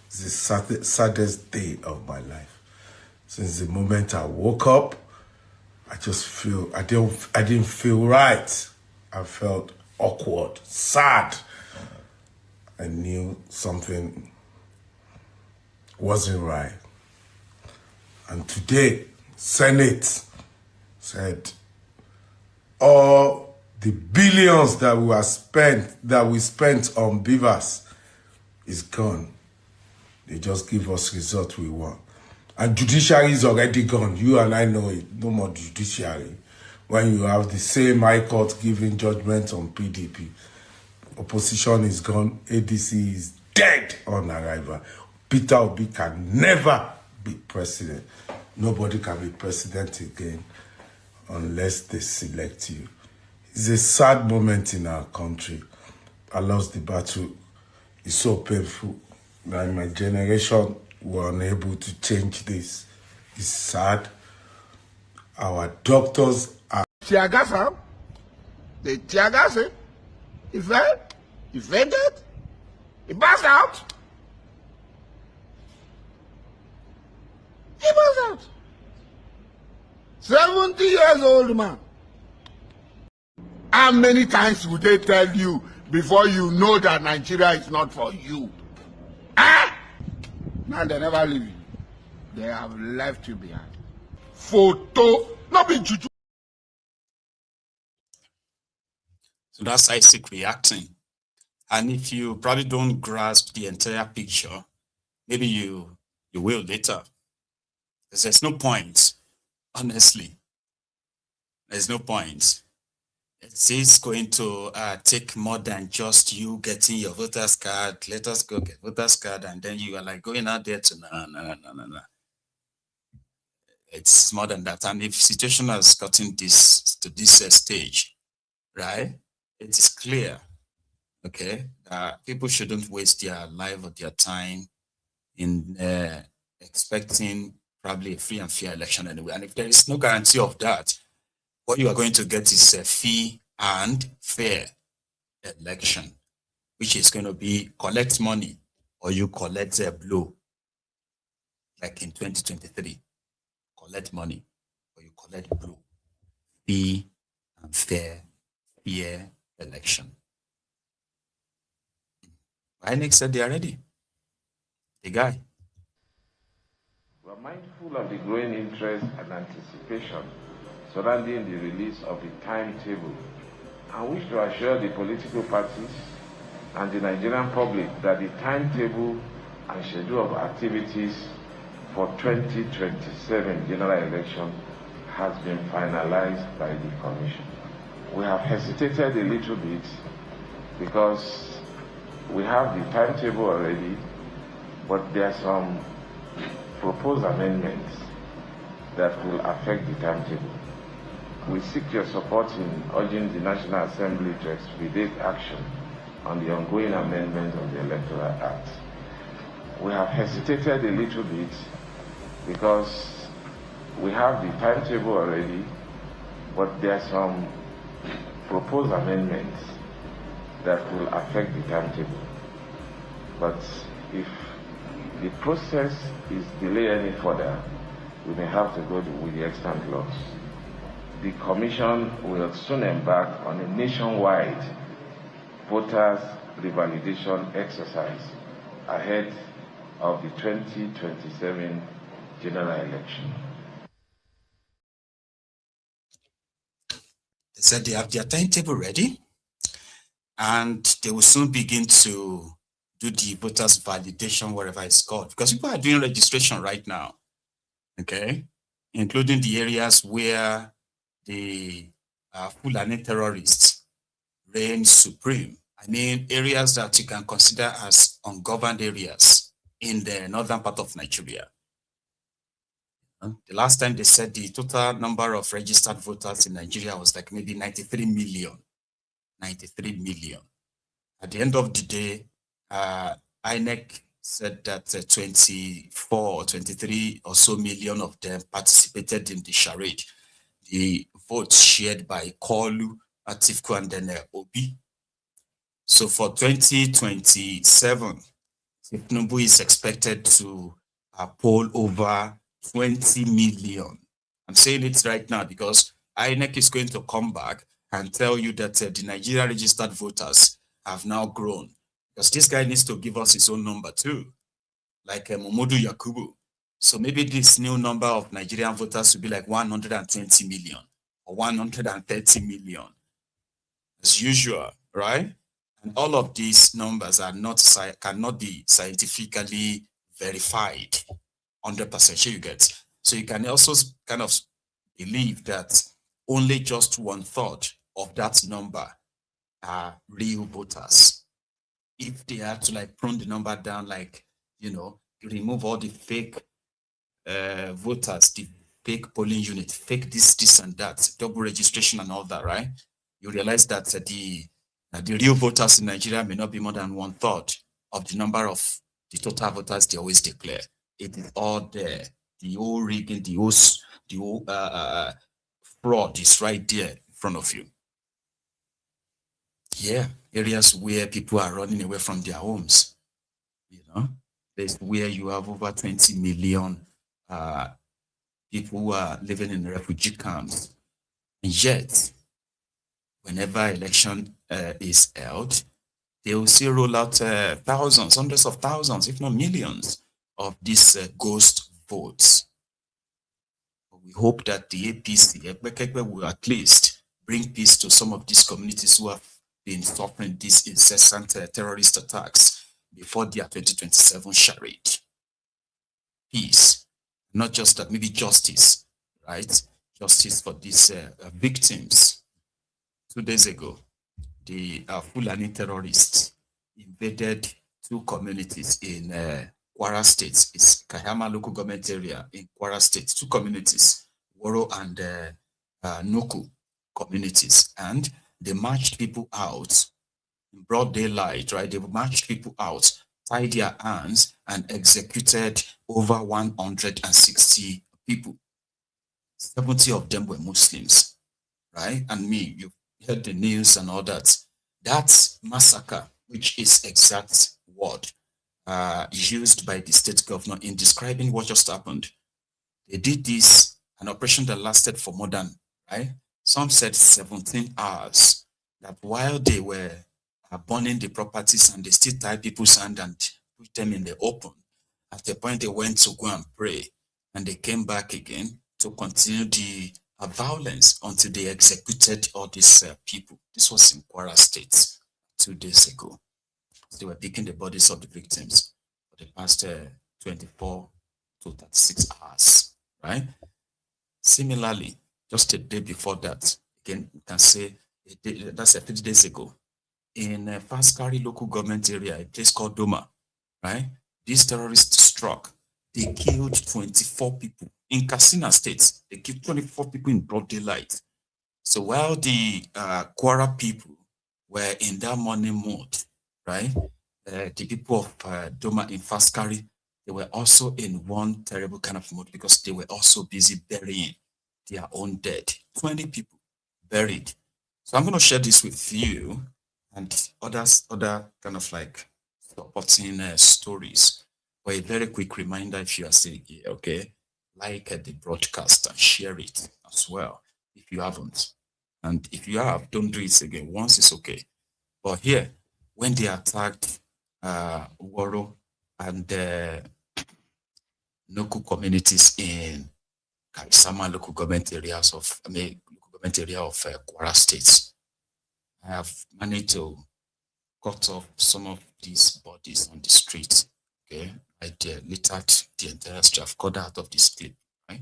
It's the saddest day of my life. Since the moment I woke up, I just feel, I didn't feel right. I felt awkward, sad. I knew something wasn't right. And today, Senate said all the billions that we spent on beavers is gone. They just give us results we want. And judiciary is already gone. You and I know it. No more judiciary. When you have the same high court giving judgment on PDP. Opposition is gone. ADC is dead on arrival. Peter Obi can never be president. Nobody can be president again unless they select you. It's a sad moment in our country. I lost the battle. It's so painful. That my generation were unable to change this. It's sad. Our doctors are... Tear gas him. They tear gas him. He fell. He fainted. He passed out. He passed out. 70 years old man. How many times would they tell you before you know that Nigeria is not for you? Ah! Now they never leave you. They have left you behind. Photo, not be juju. So that's Isaac reacting. And if you probably don't grasp the entire picture, maybe you will later. Because there's no point, honestly. There's no point. It's going to take more than just you getting your voter's card. Let us go get voter's card, and then you are like going out there to no. It's more than that. And if situation has gotten this to this stage, right? It is clear, okay, that people shouldn't waste their life or their time in expecting probably a free and fair election anyway. And if there is no guarantee of that, what you are going to get is a free and fair election, which is going to be collect money or you collect a blow, like in 2023. Collect money or you collect blow. Free and fair election. INEC said they are ready. The guy. We are mindful of the growing interest and anticipation surrounding the release of the timetable and wish to assure the political parties and the Nigerian public that the timetable and schedule of activities for 2027 general election has been finalized by the Commission. We have hesitated a little bit because we have the timetable already, but there are some proposed amendments that will affect the timetable. We seek your support in urging the National Assembly to expedite action on the ongoing amendments of the Electoral Act. We have hesitated a little bit because we have the timetable already, but there are some proposed amendments that will affect the timetable. But if the process is delayed any further, we may have to go with the extant laws. The Commission will soon embark on a nationwide voters' revalidation exercise ahead of the 2027 general election. They said they have their timetable ready, and they will soon begin to do the voters validation, wherever it's called, because people are doing registration right now, okay, including the areas where the Fulani terrorists reign supreme. I mean, areas that you can consider as ungoverned areas in the northern part of Nigeria. The last time they said the total number of registered voters in Nigeria was like maybe 93 million. 93 million. At the end of the day, INEC said that 24 or 23 or so million of them participated in the charade. The votes shared by Kolu, Atiku, and then Obi. So for 2027, Tinubu is expected to poll over 20 million. I'm saying it right now because INEC is going to come back and tell you that the Nigerian registered voters have now grown. Because this guy needs to give us his own number too, like Momodu Yakubu. So maybe this new number of Nigerian voters will be like 120 million or 130 million, as usual, right? And all of these numbers are cannot be scientifically verified 100%. Sure, you get. So you can also kind of believe that only just 1/3 of that number are real voters. If they had to like prune the number down, like, you know, remove all the fake voters, the fake polling unit, fake this and that, double registration and all that, right? You realize that the real voters in Nigeria may not be more than 1/3 of the number of the total voters they always declare. It is all there. The whole rigging, the whole fraud is right there in front of you. Yeah, areas where people are running away from their homes, you know, there's where you have over 20 million people who are living in refugee camps. And yet, whenever election is held, they will still roll out thousands, hundreds of thousands, if not millions of these ghost votes. We hope that the APC will at least bring peace to some of these communities who have been suffering these incessant terrorist attacks before their 2027 charade. Peace, not just that, maybe justice, right? Justice for these victims. 2 days ago, the Fulani terrorists invaded 2 communities in Kwara State. It's Kaiama local government area in Kwara State. 2 communities, Woro and Nuku communities, and they marched people out in broad daylight, right? They marched people out, tied their hands, and executed over 160 people. 70 of them were Muslims, right? And me, you heard the news and all that. That massacre, which is exact word used by the state governor in describing what just happened. They did this, an operation that lasted for more than, right? Some said 17 hours, that while they were burning the properties and they still tied people's hand and put them in the open, at the point they went to go and pray, and they came back again to continue the violence until they executed all these people. This was in Kwara State 2 days ago. So they were picking the bodies of the victims for the past 24 to 36 hours, right? Similarly, just a day before that, again, you can say that's 3 days ago, in Faskari local government area, a place called Doma, right? These terrorists struck. They killed 24 people. In Katsina State, they killed 24 people in broad daylight. So while the Kwara people were in that morning mood, right? The people of Doma in Faskari, they were also in one terrible kind of mood because they were also busy burying their own dead. 20 people buried. So I'm going to share this with you and other kind of like supporting stories. But a very quick reminder, if you are still here, okay, like the broadcast and share it as well if you haven't. And if you have, don't do it again. Once is okay. But here, when they attacked Woro and Nuku communities in Kaiama local government areas of, local government area of Kwara State, I have managed to cut off some of these bodies on the street. Okay, I littered the entire street. I've cut out of this clip, right?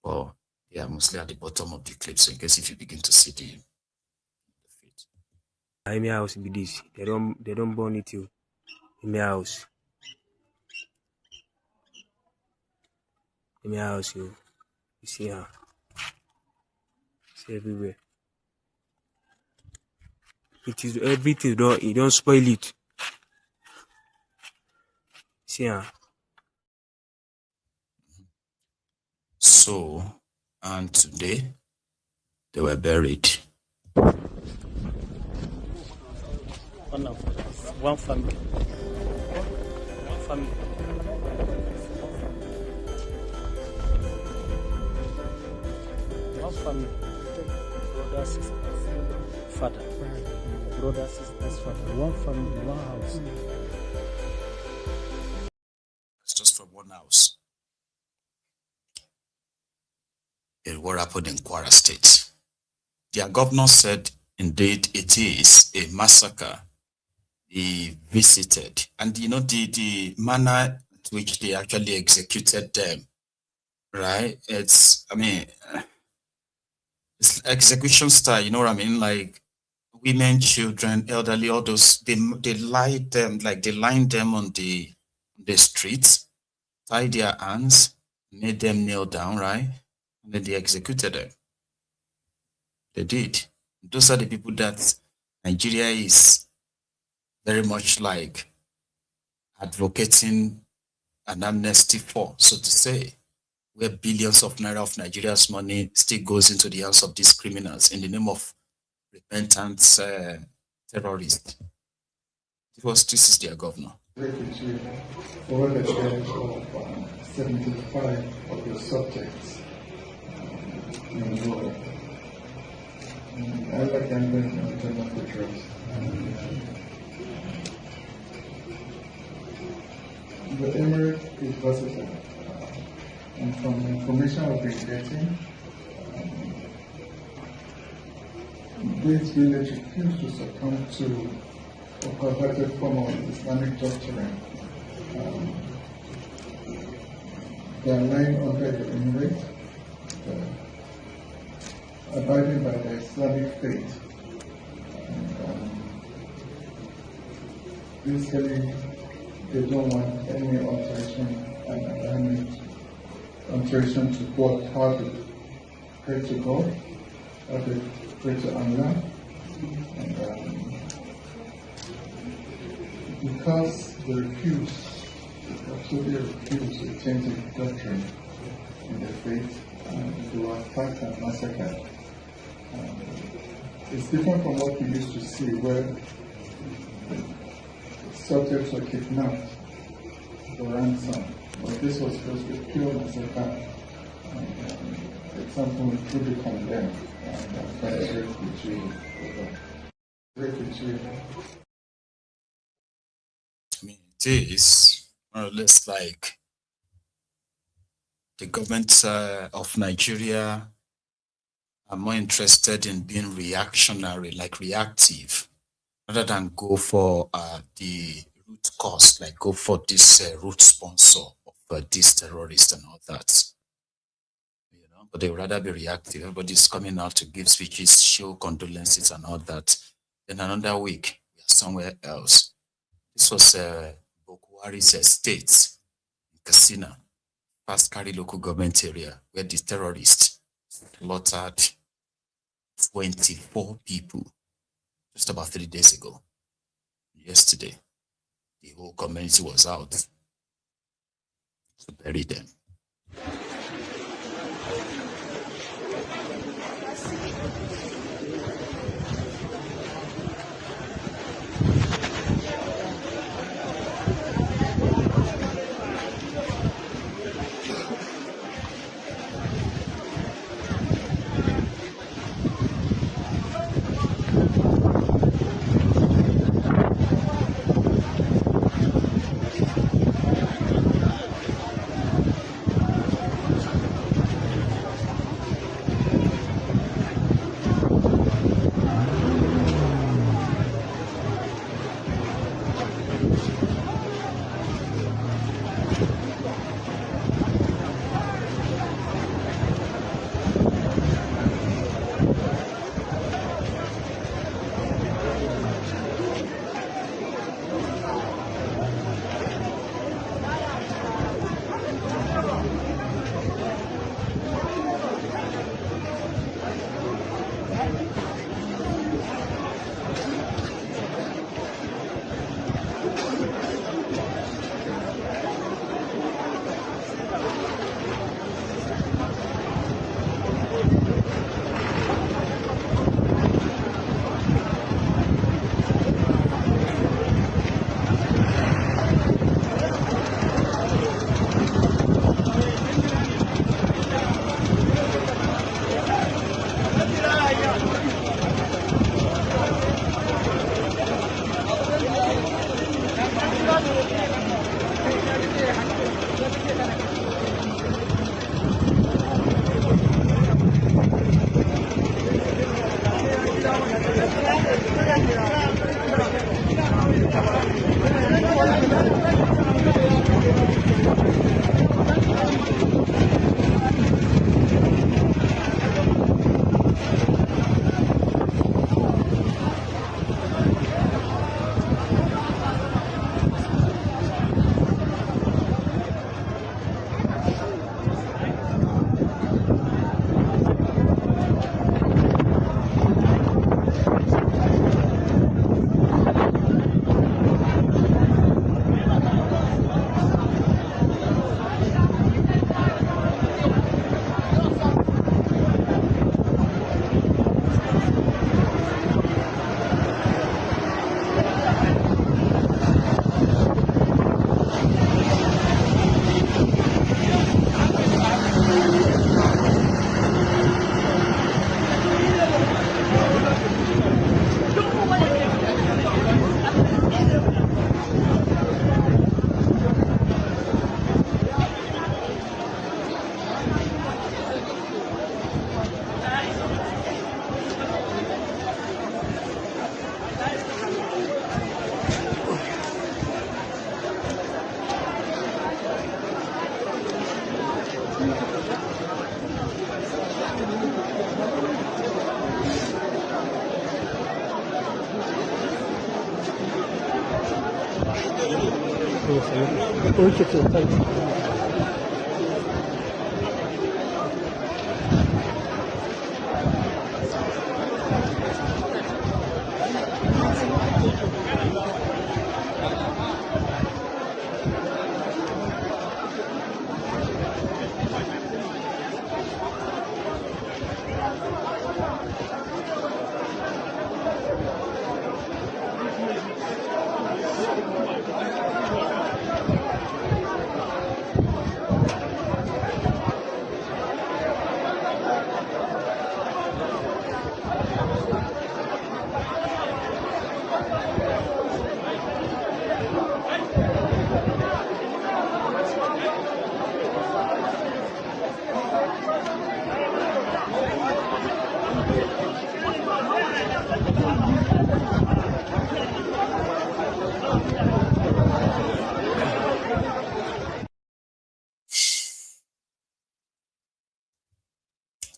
But they are mostly at the bottom of the clip. So in case if you begin to see the feed. In my house be this. They don't burn it you. In my house. In my house you see her. It's everywhere. It is everything you don't spoil it. See her. So, and today they were buried. One family. One family. One family. Brother, sisters, father. Brother, sisters, father. One family, one house. It's just from one house. What happened in Kwara State. Their governor said, indeed, it is a massacre. He visited, and the manner at which they actually executed them, right? It's execution style, you know what I mean? Like women, children, elderly, all those, they lined them on the streets, tied their hands, made them kneel down, right? And then they executed them. They did. Those are the people that Nigeria is very much like advocating an amnesty for, so to say, where billions of naira of Nigeria's money still goes into the hands of these criminals in the name of repentant terrorists. This is their governor. Over the death of 75 of your subjects in the world. I like the The Emirate is versatile, and from the information I've been getting, this village refused to succumb to a perverted form of Islamic doctrine. They are lying under the Emirate, abiding by the Islamic faith. Basically, they don't want any alteration to God, how they pray to God, how they pray to Allah, and because they absolutely refuse to change the doctrine in the faith, they were attacked and massacred. It's different from what we used to see, where subjects were kidnapped for ransom, but this was supposed to be pure massacre. It's something we truly condemn, and that's refugee. It is more or less like the government of Nigeria are more interested in being reactionary, like reactive, rather than go for the root cause, like go for this root sponsor of this terrorist and all that. But they would rather be reactive. Everybody's coming out to give speeches, show condolences and all that. Then another week, we are somewhere else. This was Bokwari's estate in Katsina, Faskari local government area, where the terrorists slaughtered 24 people just about 3 days ago. yesterday. The whole community was out to bury them.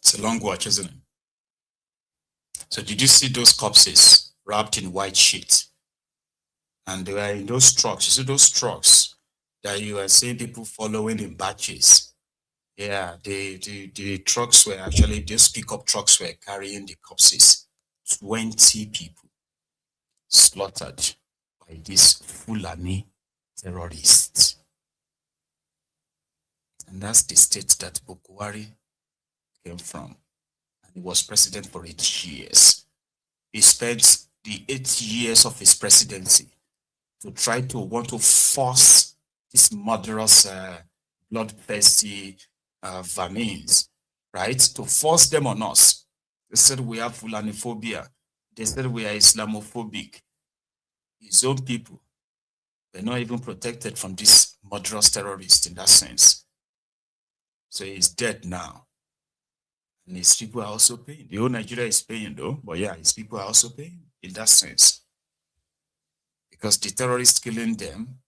It's a long watch, isn't it? So did you see those corpses wrapped in white sheet? And they were in those trucks. You see those trucks that you are seeing people following in batches? Yeah, the trucks were actually, those pickup trucks were carrying the corpses. 20 people slaughtered by by these Fulani terrorists. And that's the state that Buhari came from. And he was president for 8 years. He spent the 8 years of his presidency to try to want to force these murderous, bloodthirsty vermins, right? To force them on us. They said we have Fulani phobia. They said we are Islamophobic. His own people were not even protected from these murderous terrorists in that sense. So he's dead now. And his people are also paying. The whole Nigeria is paying though, but yeah, his people are also paying in that sense. Because the terrorists killing them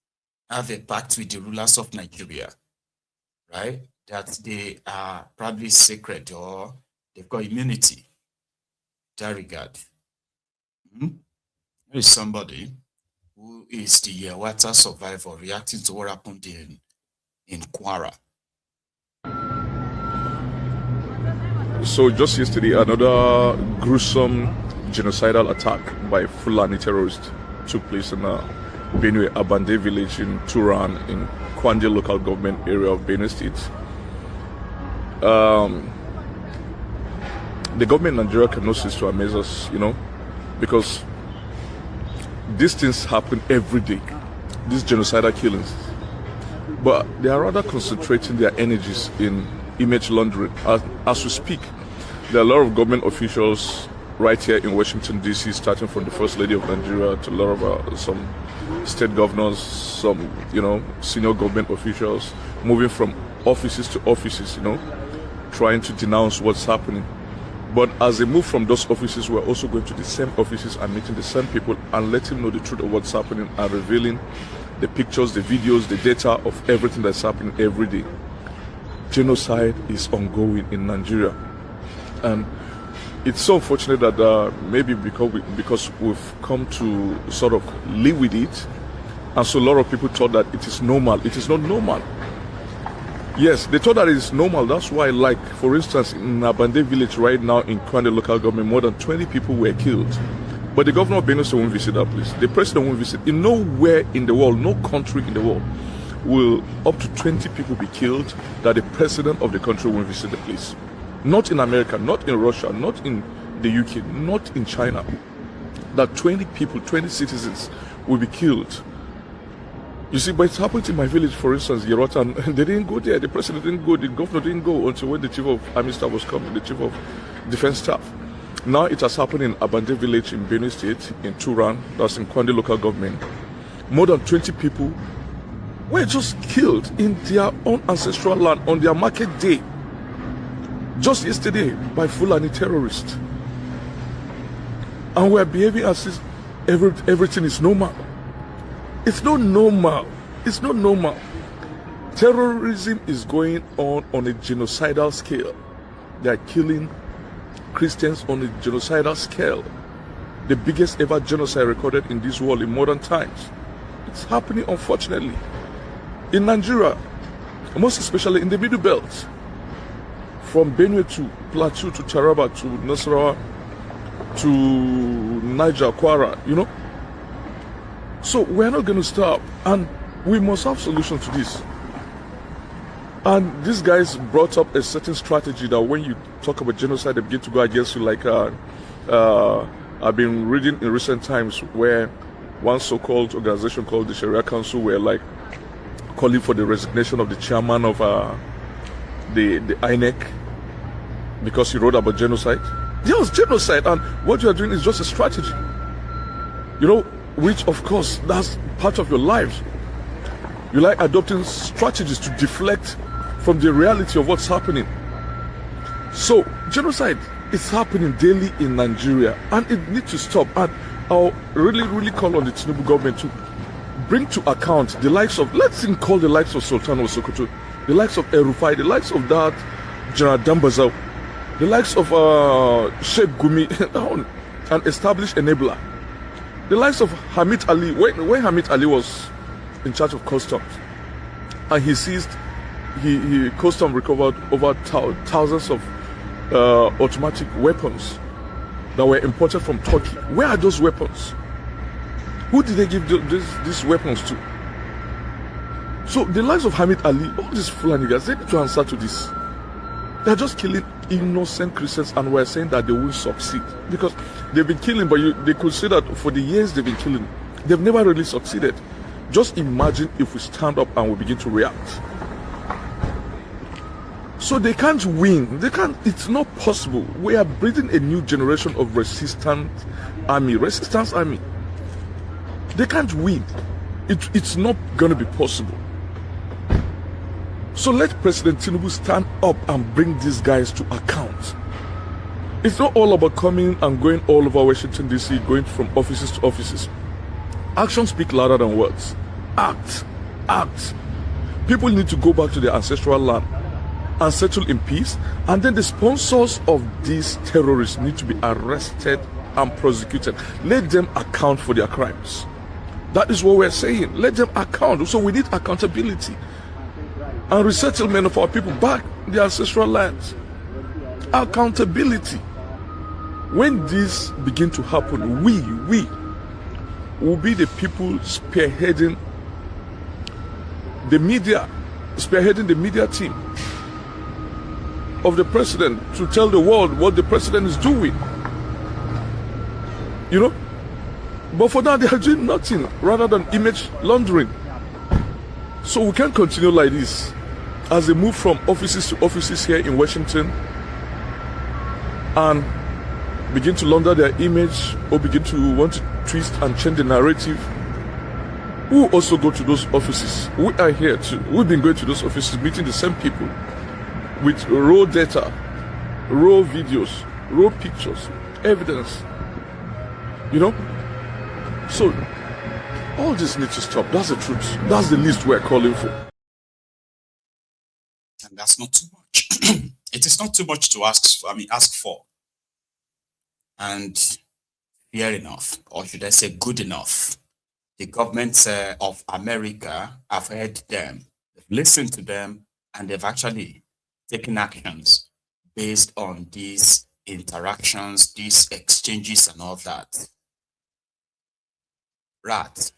have a pact with the rulers of Nigeria, right? That they are probably sacred or they've got immunity in that regard. There is somebody who is the Yewata survivor reacting to what happened in Kwara. So just yesterday, another gruesome genocidal attack by Fulani terrorists took place in Benue Abande village in Turan in Kwande local government area of Benue State. The government in Nigeria cannot cease to amaze us, because these things happen every day, these genocidal killings. But they are rather concentrating their energies in image laundering. As we speak, there are a lot of government officials right here in Washington, D.C., starting from the First Lady of Nigeria to a lot of some state governors, some, senior government officials, moving from offices to offices, trying to denounce what's happening. But as they move from those offices, we're also going to the same offices and meeting the same people and letting them know the truth of what's happening and revealing the pictures, the videos, the data of everything that's happening every day. Genocide is ongoing in Nigeria. And it's so unfortunate that maybe because we've come to sort of live with it, and so a lot of people thought that it is normal. It is not normal. Yes, they thought that it is normal. That's why, like, for instance, in Abande village right now in Kwande local government, more than 20 people were killed. But the governor of Benue State won't visit that place. The president won't visit. In nowhere in the world, no country in the world, will up to 20 people be killed that the president of the country won't visit the place. Not in America, not in Russia, not in the UK, not in China. That 20 people, 20 citizens will be killed. You see, but it happened in my village, for instance, Yerota, and they didn't go there. The president didn't go, the governor didn't go until when the chief of army staff was coming, the chief of defense staff. Now it has happened in Abande village in Benue State, in Turan, that's in Kwande local government. More than 20 people were just killed in their own ancestral land on their market day. Just yesterday by Fulani terrorists. And we're behaving as if everything is normal. It's not normal. It's not normal. Terrorism is going on a genocidal scale. They are killing Christians on a genocidal scale. The biggest ever genocide recorded in this world in modern times. It's happening, unfortunately, in Nigeria, most especially in the middlebelt. From Benue to Plateau to Taraba to Nasarawa to Niger, Kwara, So we're not going to stop, and we must have solutions to this. And these guys brought up a certain strategy that when you talk about genocide, they begin to go against you. Like I've been reading in recent times where one so-called organization called the Sharia Council were like calling for the resignation of the chairman of the INEC because he wrote about genocide. Yes, genocide, and what you are doing is just a strategy. Which of course, that's part of your lives. You like adopting strategies to deflect from the reality of what's happening. So, genocide is happening daily in Nigeria, and it needs to stop. And I'll really call on the Tinubu government to bring to account the likes of, let's call the likes of Sultan of Sokoto, the likes of Erufai, the likes of that General Dambazao, the likes of Sheikh Gumi, an established enabler. The likes of Hamid Ali, when Hamid Ali was in charge of customs, and he seized, custom recovered over thousands of automatic weapons that were imported from Turkey. Where are those weapons? Who did they give these weapons to? So the lives of Hamid Ali, all these Fulani guys, they need to answer to this. They're just killing innocent Christians, and we're saying that they will succeed because they've been killing, but they could say that for the years they've been killing, they've never really succeeded. Just imagine if we stand up and we begin to react. So they can't win. They can't. It's not possible. We are breeding a new generation of resistance army. They can't win. It's not going to be possible. So let President Tinubu stand up and bring these guys to account. It's not all about coming and going all over Washington, D.C., going from offices to offices. Actions speak louder than words. Act. People need to go back to their ancestral land and settle in peace. And then the sponsors of these terrorists need to be arrested and prosecuted. Let them account for their crimes. That is what we're saying. Let them account. So we need accountability and resettlement of our people back in their ancestral lands. Accountability. When this begin to happen, we will be the people spearheading the media team of the president to tell the world what the president is doing. You know? But for now, they are doing nothing rather than image laundering. So we can't continue like this as they move from offices to offices here in Washington and begin to launder their image or begin to want to twist and change the narrative. We will also go to those offices. We are here too. We've been going to those offices, meeting the same people with raw data, raw videos, raw pictures, evidence. You know? So, all this needs to stop. That's the truth. That's the least we're calling for. And that's not too much. It is not too much to ask for. And fair enough, or should I say good enough. The governments of America have heard them, they've listened to them, and they've actually taken actions based on these interactions, these exchanges and all that. Rat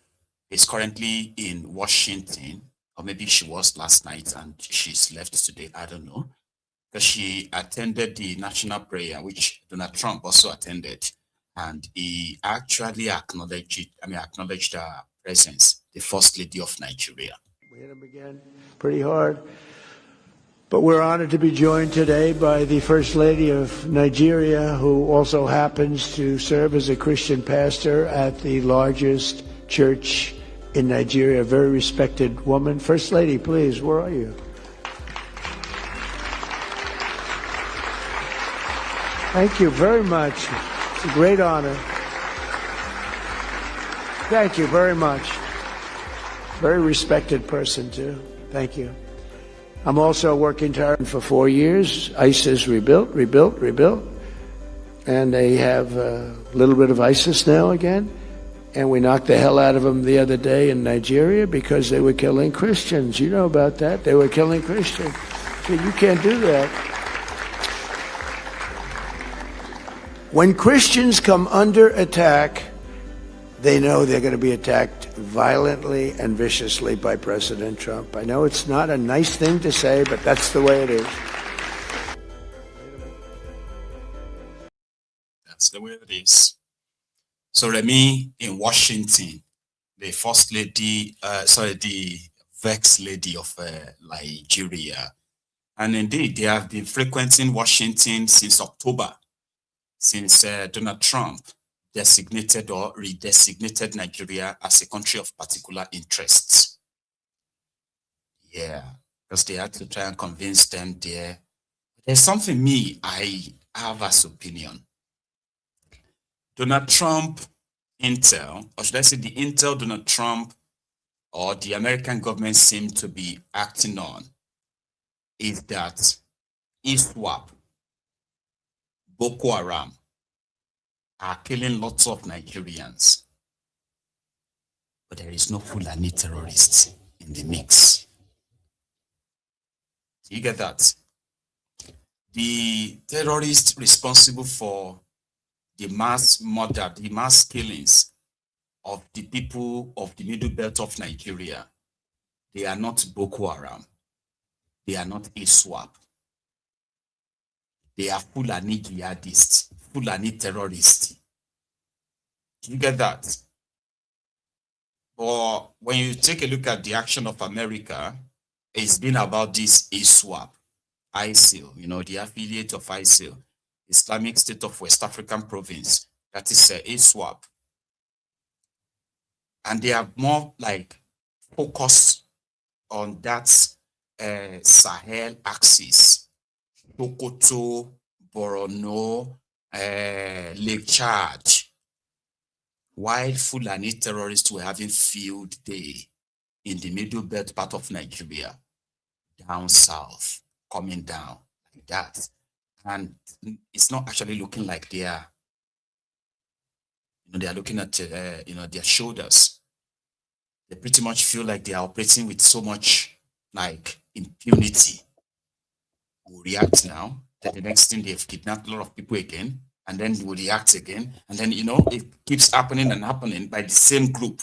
is currently in Washington, or maybe she was last night and she's left today, I don't know. Because she attended the national prayer, which Donald Trump also attended. And he actually acknowledged her presence, the First Lady of Nigeria. We hit him again pretty hard. But we're honored to be joined today by the First Lady of Nigeria, who also happens to serve as a Christian pastor at the largest church in Nigeria, a very respected woman. First Lady, please, where are you? Thank you very much. It's a great honor. Thank you very much. Very respected person, too. Thank you. I'm also working hard for 4 years. ISIS rebuilt. And they have a little bit of ISIS now again. And we knocked the hell out of them the other day in Nigeria because they were killing Christians. You know about that. They were killing Christians. So you can't do that. When Christians come under attack, they know they're going to be attacked violently and viciously by President Trump. I know it's not a nice thing to say, but that's the way it is. That's the way it is. So Remy in Washington, the First Lady, the Vex Lady of Nigeria. And indeed, they have been frequenting Washington since October, since Donald Trump designated or redesignated Nigeria as a country of particular interests. Yeah, because they had to try and convince them there. There's something I have as opinion. Donald Trump intel, or should I say the intel Donald Trump or the American government seem to be acting on is that ISWAP, Boko Haram, are killing lots of Nigerians. But there is no Fulani terrorists in the mix. You get that? The terrorists responsible for the mass murder, the mass killings of the people of the middle belt of Nigeria. They are not Boko Haram. They are not ISWAP. They are Fulani jihadists, Fulani terrorists. Do you get that? Or when you take a look at the action of America, it's been about this ISWAP, ISIL, the affiliate of ISIL, Islamic State of West African Province, that is ISWAP. And they are more like focused on that Sahel axis, Sokoto, Borno, Lake Chad, while Fulani terrorists were having field day in the middle belt part of Nigeria, down south, coming down like that. And it's not actually looking like they are, they are looking at, their shoulders. They pretty much feel like they are operating with so much like impunity. We'll react now, then the next thing they've kidnapped a lot of people again, and then we'll react again, and then, it keeps happening and happening by the same group.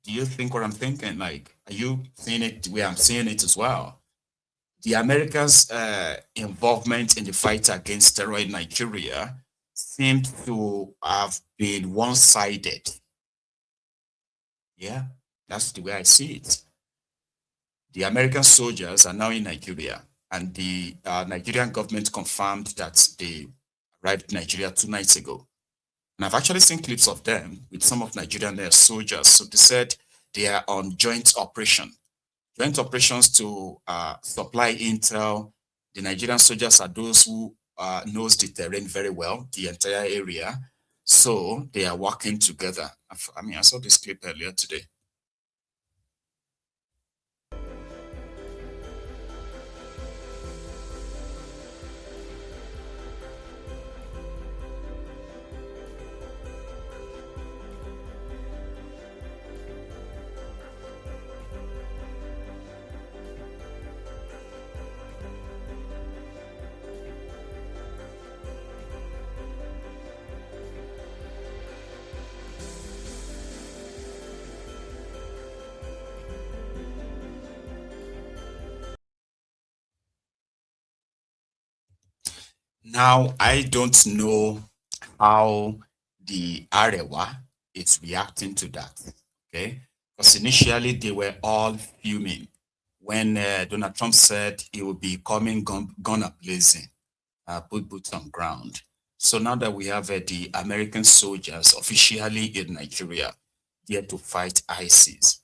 Do you think what I'm thinking? Like, are you seeing it the way I'm seeing it as well? The Americans' involvement in the fight against terror in Nigeria seemed to have been one-sided. Yeah, that's the way I see it. The American soldiers are now in Nigeria, and the Nigerian government confirmed that they arrived in Nigeria 2 nights ago. And I've actually seen clips of them with some of Nigerian soldiers. So they said they are on joint operations to supply intel. The Nigerian soldiers are those who knows the terrain very well, the entire area. So they are working together. I saw this clip earlier today. Now, I don't know how the Arewa is reacting to that, okay? Because initially they were all fuming when Donald Trump said he would be coming gun blazing, put boots on ground. So now that we have the American soldiers officially in Nigeria there to fight ISIS,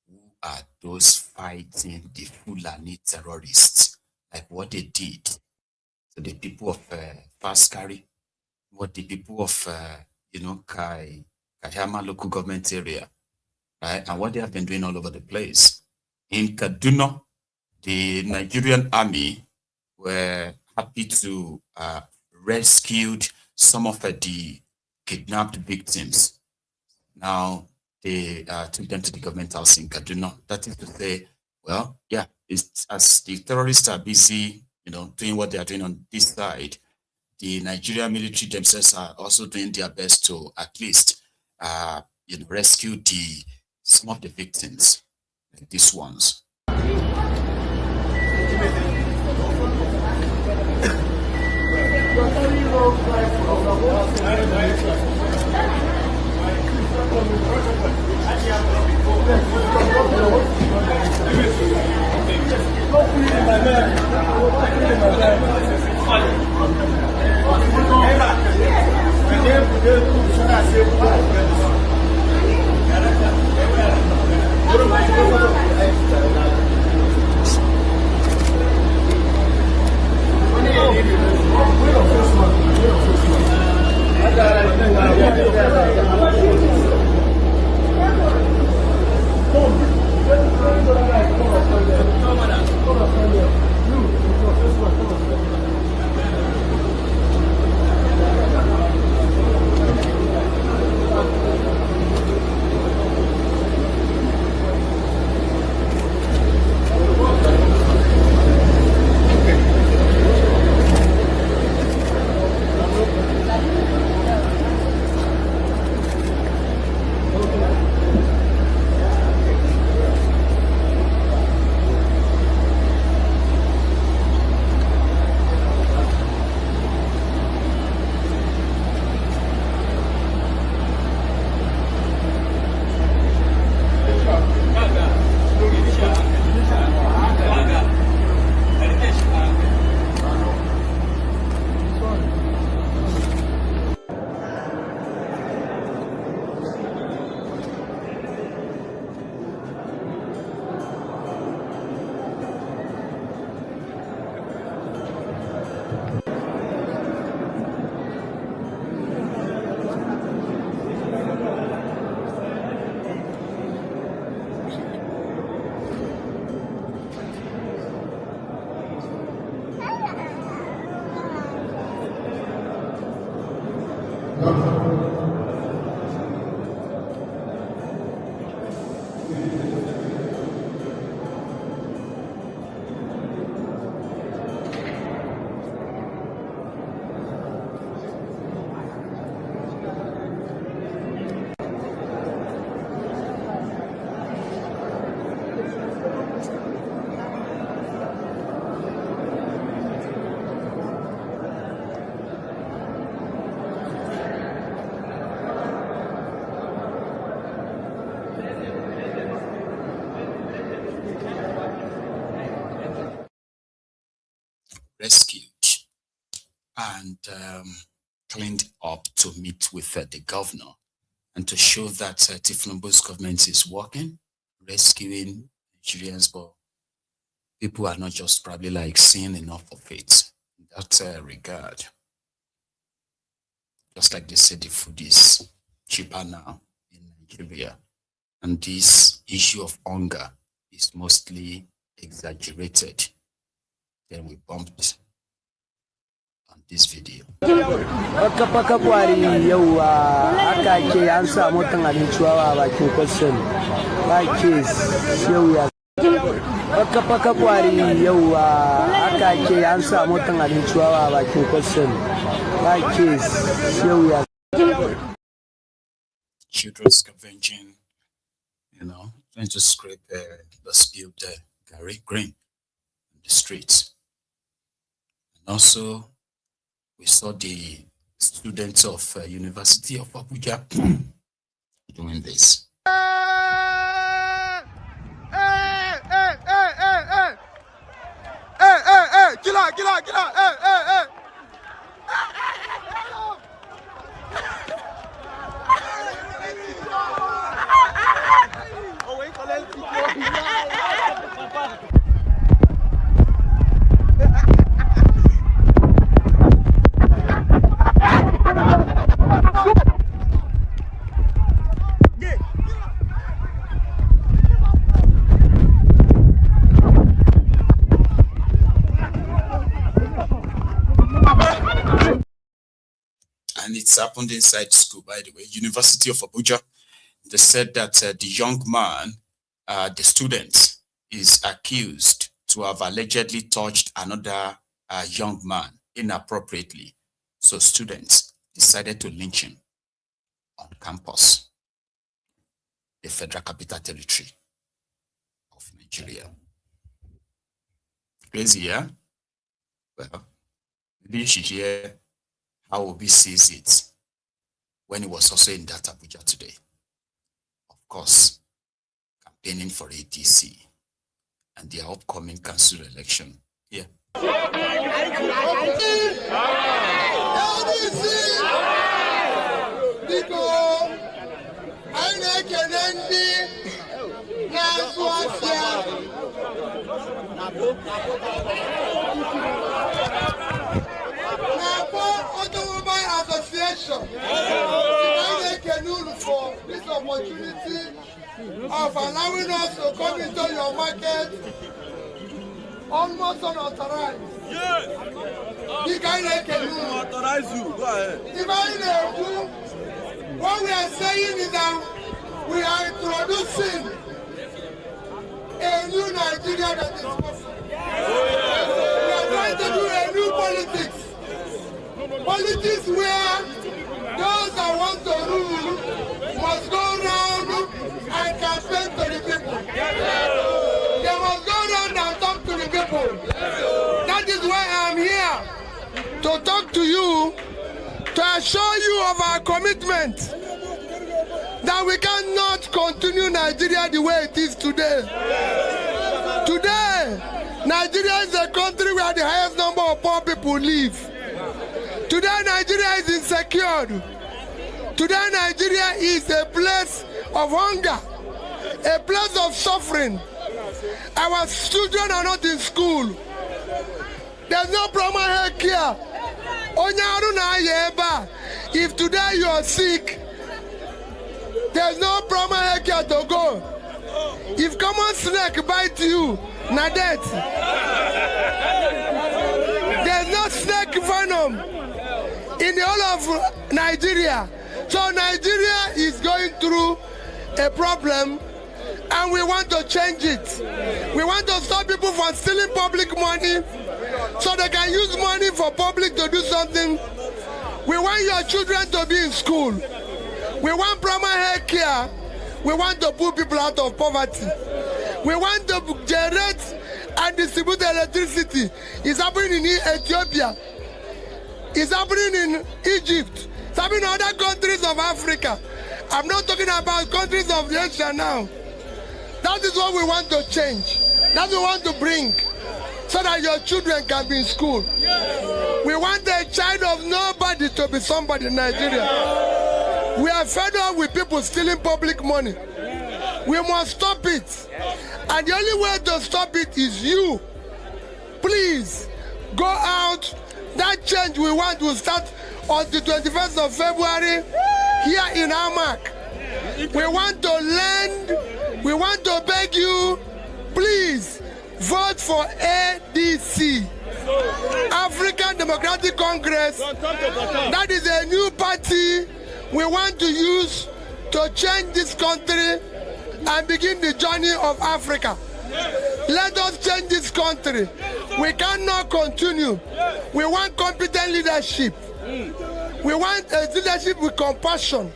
who are those fighting the Fulani terrorists, like what they did to the people of Faskari, what the people of, Kaiama local government area, right? And what they have been doing all over the place. In Kaduna, the Nigerian army were happy to rescue some of the kidnapped victims. Now, they took them to the government house in Kaduna. That is to say, well, yeah, it's, as the terrorists are busy, doing what they are doing on this side, the Nigerian military themselves are also doing their best to at least, rescue some of the victims, like these ones. Rescued and cleaned up to meet with the governor and to show that Tifnumbu's government is working, rescuing Nigerians, but people are not just probably like seeing enough of it in that regard. Just like they say, the food is cheaper now in Nigeria, and this issue of hunger is mostly exaggerated. Then we bumped on this video. Children scavenging, trying to scrape the spilled Gary grain in the streets. And also, we saw the students of University of Abuja doing this. And it's happened inside school, by the way, University of Abuja. They said that the young man, the student, is accused to have allegedly touched another young man inappropriately. So students decided to lynch him on campus, the Federal Capital Territory of Nigeria. Crazy, yeah? Well, maybe you should hear how Obi sees it when he was also in that Abuja today. Of course, campaigning for ADC and their upcoming council election. Yeah. Association for this opportunity of allowing us to come into your market almost unauthorized. Yes. Authorize you. Go ahead. What we are saying is that we are introducing a new Nigeria that is possible. We are trying to do a new politics. Politics where those that want to rule must go round and campaign to the people. They must go round and talk to the people. That is why I'm here to talk to you, to assure you of our commitment that we cannot continue Nigeria the way it is today. Today, Nigeria is a country where the highest number of poor people live. Today, Nigeria is insecure. Today, Nigeria is a place of hunger, a place of suffering. Our children are not in school. There's no proper health care. If today you are sick, there's no proper health care to go. If common snake bite you, na death. There's no snake venom. in the whole of Nigeria. So Nigeria is going through a problem and we want to change it. We want to stop people from stealing public money so they can use money for public to do something. We want your children to be in school. We want primary health care. We want to put people out of poverty. We want to generate and distribute electricity. It's happening in Ethiopia. It's happening in Egypt. It's happening in other countries of Africa. I'm not talking about countries of Asia now. That is what we want to change. That we want to bring so that your children can be in school. We want a child of nobody to be somebody in Nigeria. We are fed up with people stealing public money. We must stop it. And the only way to stop it is you. Please, go out. That change we want will start on the 21st of February here in Amak. We want to lend, we want to beg you, please vote for ADC, African Democratic Congress. That is a new party we want to use to change this country and begin the journey of Africa. Let us change this country. We cannot continue. We want competent leadership. We want a leadership with compassion.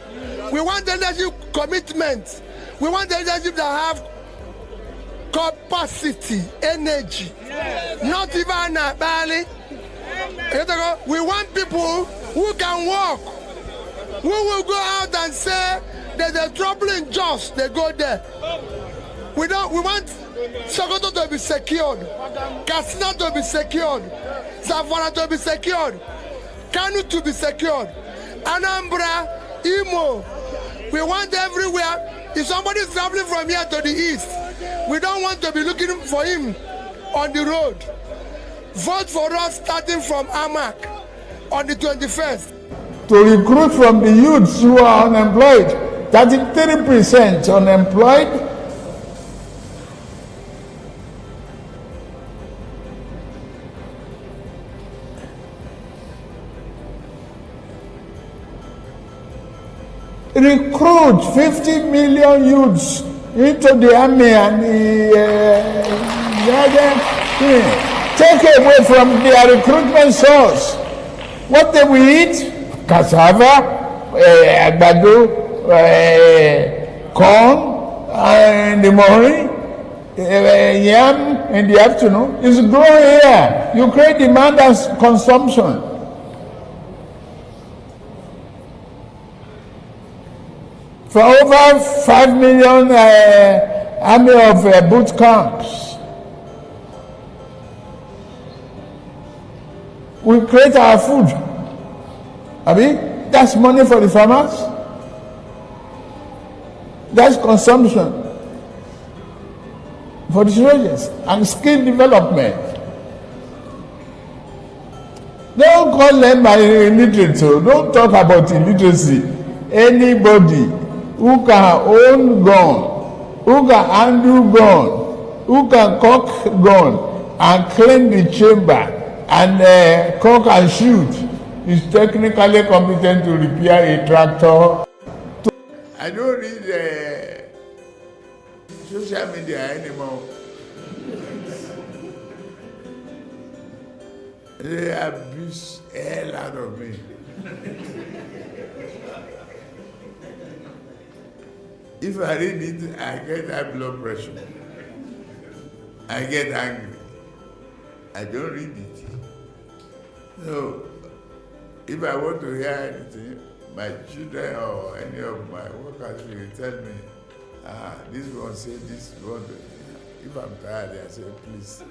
We want a leadership commitment. We want a leadership that have capacity, energy. Not even a barely. We want people who can walk, who will go out and say there's a trouble in Jos, they go there. We want Sokoto to be secured, Katsina to be secured, Zamfara to be secured, Kanu to be secured, Anambra, Imo. We want everywhere. If somebody is traveling from here to the east, we don't want to be looking for him on the road. Vote for us starting from Amak on the 21st. To recruit from the youths who are unemployed, 33% unemployed. Recruit 50 million youths into the army and take away from their recruitment source. What they will eat? Cassava, agbado, corn in the morning, yam in the afternoon. It's growing here. You create demand and consumption. For over 5 million army of boot camps, we create our food. That's money for the farmers. That's consumption for the soldiers and skill development. Don't call them illiterate. Don't talk about illiteracy. Anybody who can own gun, who can handle gun, who can cock gun and clean the chamber and cock and shoot is technically competent to repair a tractor. I don't read social media anymore. They abuse the hell out of me. If I read it, I get high blood pressure. I get angry. I don't read it. So, if I want to hear anything, my children or any of my workers will tell me, this one say this one. If I'm tired, I say, please,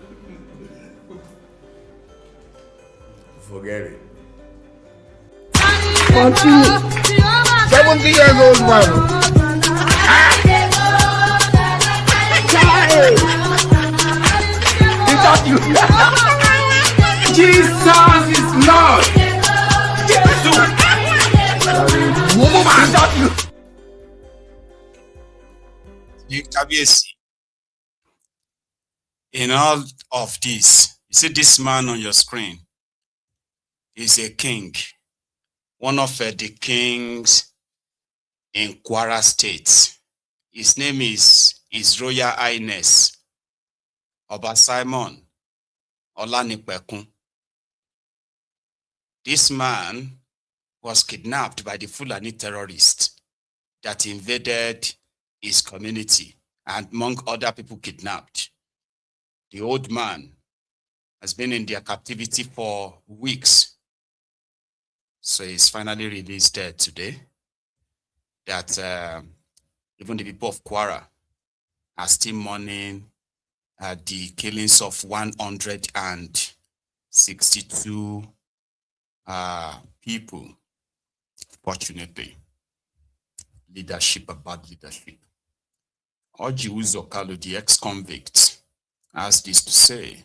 forget it. 70 years old man. Jesus is Lord. In all of this, you see this man on your screen is a king. one of the kings in Kwara State. His name is His Royal Highness Oba Simon Olanipekun. This man was kidnapped by the Fulani terrorists that invaded his community, and among other people kidnapped. The old man has been in their captivity for weeks. So he's finally released there today. That even the people of Kwara are still mourning the killings of 162 people. Fortunately, bad leadership. Oji Uzokalu, the ex-convict, has this to say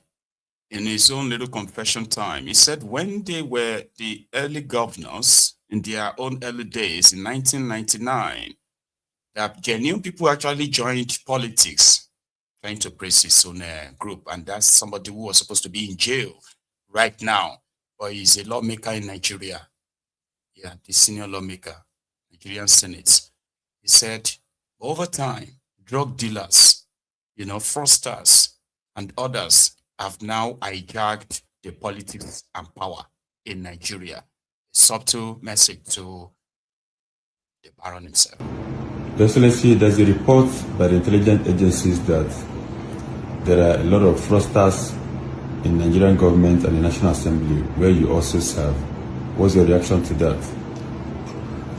in his own little confession time. He said when they were the early governors in their own early days in 1999, that genuine people actually joined politics, trying to praise his own group. And that's somebody who was supposed to be in jail right now, but he's a lawmaker in Nigeria. Yeah, the senior lawmaker, Nigerian Senate. He said, over time, drug dealers, fraudsters, and others have now hijacked the politics and power in Nigeria. A subtle message to the Baron himself. Your Excellency, there's a report by the intelligence agencies that there are a lot of fraudsters in Nigerian government and the National Assembly, where you also serve. What's your reaction to that?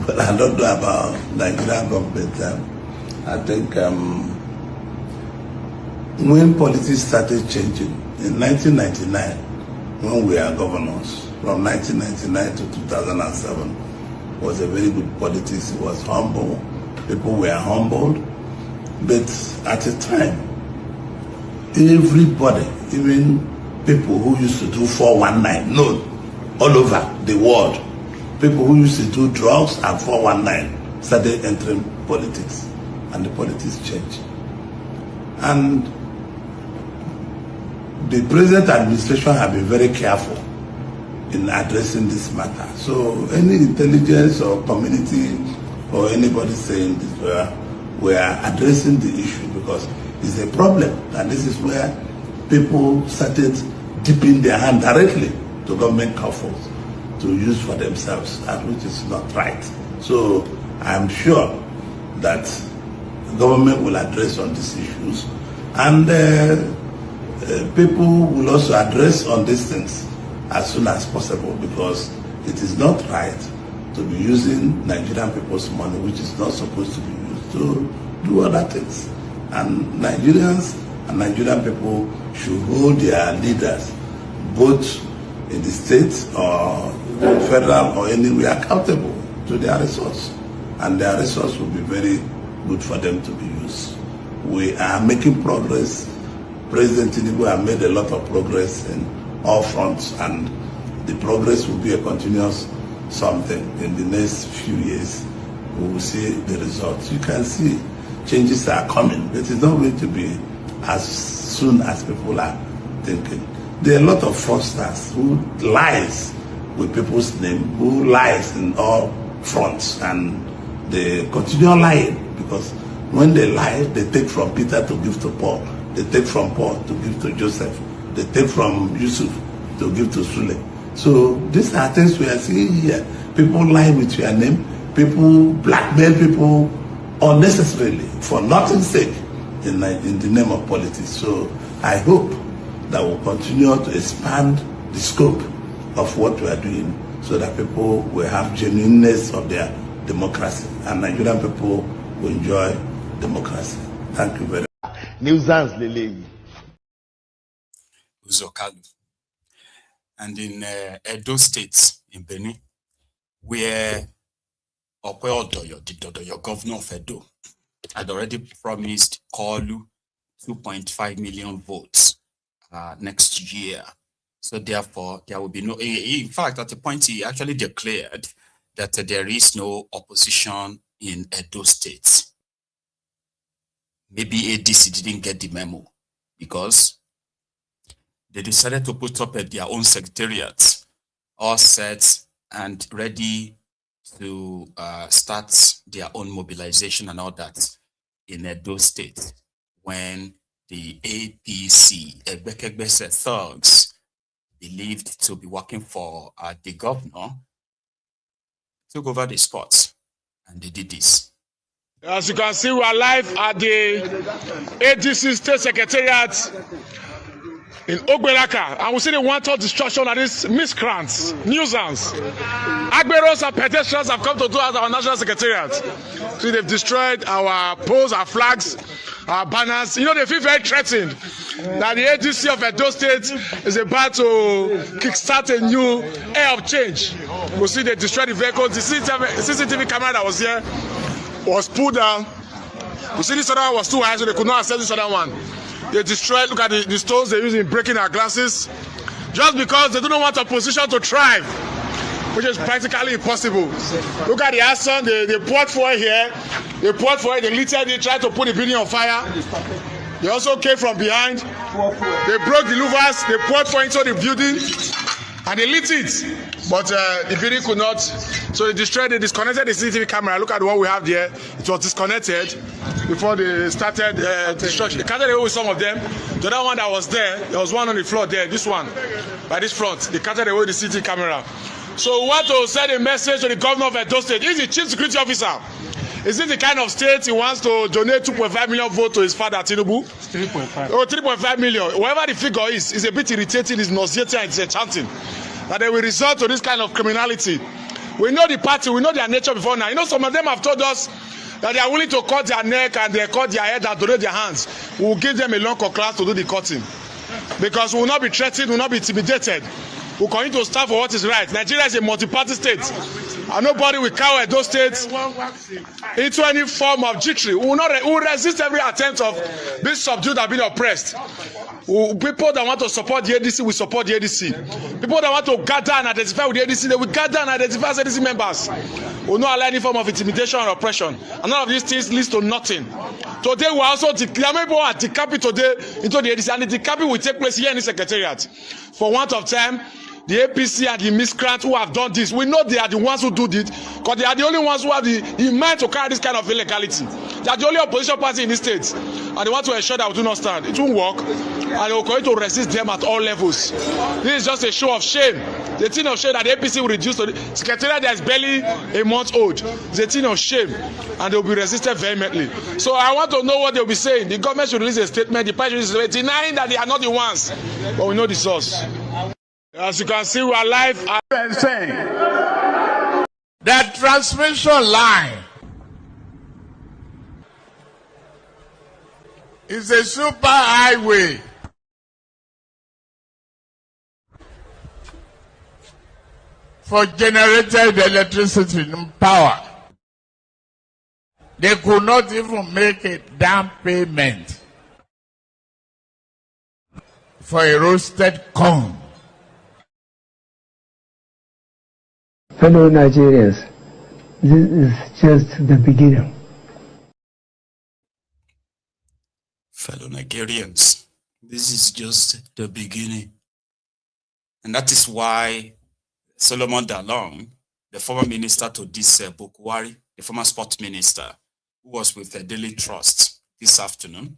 Well, I don't know about Nigerian government. I think when politics started changing in 1999, when we were governors, from 1999 to 2007, was a very good politics. It was humble. People were humbled. But at the time, everybody, even people who used to do 419, no, all over the world, people who used to do drugs and 419 started entering politics, and the politics changed. And the present administration have been very careful in addressing this matter. So any intelligence or community or anybody saying this, we are addressing the issue because it's a problem, and this is where people started dipping their hand directly to government coffers to use for themselves, and which is not right. So I'm sure that the government will address on these issues, and people will also address on these things as soon as possible, because it is not right to be using Nigerian people's money, which is not supposed to be used to do other things. And Nigerians and Nigerian people should hold their leaders, both in the state or federal or anywhere, accountable to their resource. And their resource will be very good for them to be used. We are making progress. President Tinubu has made a lot of progress in all fronts, and the progress will be a continuous something. In the next few years, we will see the results. You can see changes are coming, but it's not going to be as soon as people are thinking. There are a lot of fraudsters who lies with people's name, who lies in all fronts, and they continue lying, because when they lie, they take from Peter to give to Paul. They take from Paul to give to Joseph. They take from Yusuf to give to Sule. So these are things we are seeing here. People lie with your name. People blackmail people unnecessarily for nothing's sake in the name of politics. So I hope that we'll continue to expand the scope of what we are doing, so that people will have genuineness of their democracy, and Nigerian people will enjoy democracy. Thank you very much. Nuisance Lele. Uzokalu. And in Edo State, in Benin, where Odoyo, the Dodoyo governor of Edo, had already promised Kolu 2.5 million votes next year. So therefore, there will be no, in fact, at the point he actually declared that there is no opposition in Edo State. Maybe ADC didn't get the memo, because they decided to put up their own secretariat, all set and ready to start their own mobilization and all that in Edo State when the APC, Egbekebese thugs, believed to be working for the governor, took over the spot and they did this. As you can see, we are live at the ADC State Secretariat in Ogberaka, and we see the wanton destruction of these miscreants, nuisance. Agberos and pedestrians have come to do as our national secretariat. So they've destroyed our poles, our flags, our banners. You know, they feel very threatened that the ADC of Edo State is about to kickstart a new era of change. We see they destroyed the vehicles. The CCTV camera that was here was pulled down. We see this other one was too high, so they could not access this other one. They destroyed, look at the stones they're using breaking our glasses, just because they don't want opposition to thrive, which is practically impossible. Look at the arson, they poured fuel here, they littered it, tried to put the building on fire. They also came from behind, they broke the louvers, they poured fuel into the building, and they lit it. But the building could not, so they disconnected the CCTV camera. Look at the one we have there. It was disconnected before they started destruction. They carted away with some of them. The other one that was there was one on the floor there, this one, by this front. They carted away the CCTV camera. So we want to send a message to the governor of Edo State. He's the chief security officer. Is this the kind of state he wants to donate 2.5 million votes to his father, Tinubu? 3.5. Oh, 3.5 million. Whatever the figure is, it's a bit irritating, it's nauseating, and it's chanting. That they will resort to this kind of criminality. We know the party, we know their nature before now. You know, some of them have told us that they are willing to cut their neck and they cut their head and donate their hands. We will give them a long class to do the cutting. Because we will not be threatened, we will not be intimidated. We will continue to stand for what is right. Nigeria is a multi-party state. And nobody will cower those states into any form of jittery. We will resist every attempt of being subdued and being oppressed. People that want to support the ADC will support the ADC. People that want to gather and identify with the ADC, they will gather and identify as ADC members. We will not allow any form of intimidation or oppression. And none of these things leads to nothing. Today we also declare maybe we are decapping today into the ADC, and the decapping will take place here in the secretariat. For want of time, the APC and the miscreants who have done this, we know they are the ones who do this, because they are the only ones who have the mind to carry this kind of illegality. They are the only opposition party in this state, and they want to ensure that we do not stand. It won't work, and they will continue to resist them at all levels. This is just a show of shame. The thing of shame that the APC will reduce to the secretariat that is barely a month old. It's a thing of shame, and they will be resisted vehemently. So I want to know what they will be saying. The government should release a statement. The party should release a statement denying that they are not the ones, but we know the source. As you can see, we are live. Saying that transmission line is a super highway. For generated electricity and power. They could not even make a down payment for a roasted corn. Fellow Nigerians, this is just the beginning. Fellow Nigerians, this is just the beginning. And that is why Solomon Dalong, the former minister to this Bokwari, the former sports minister, who was with the Daily Trust this afternoon,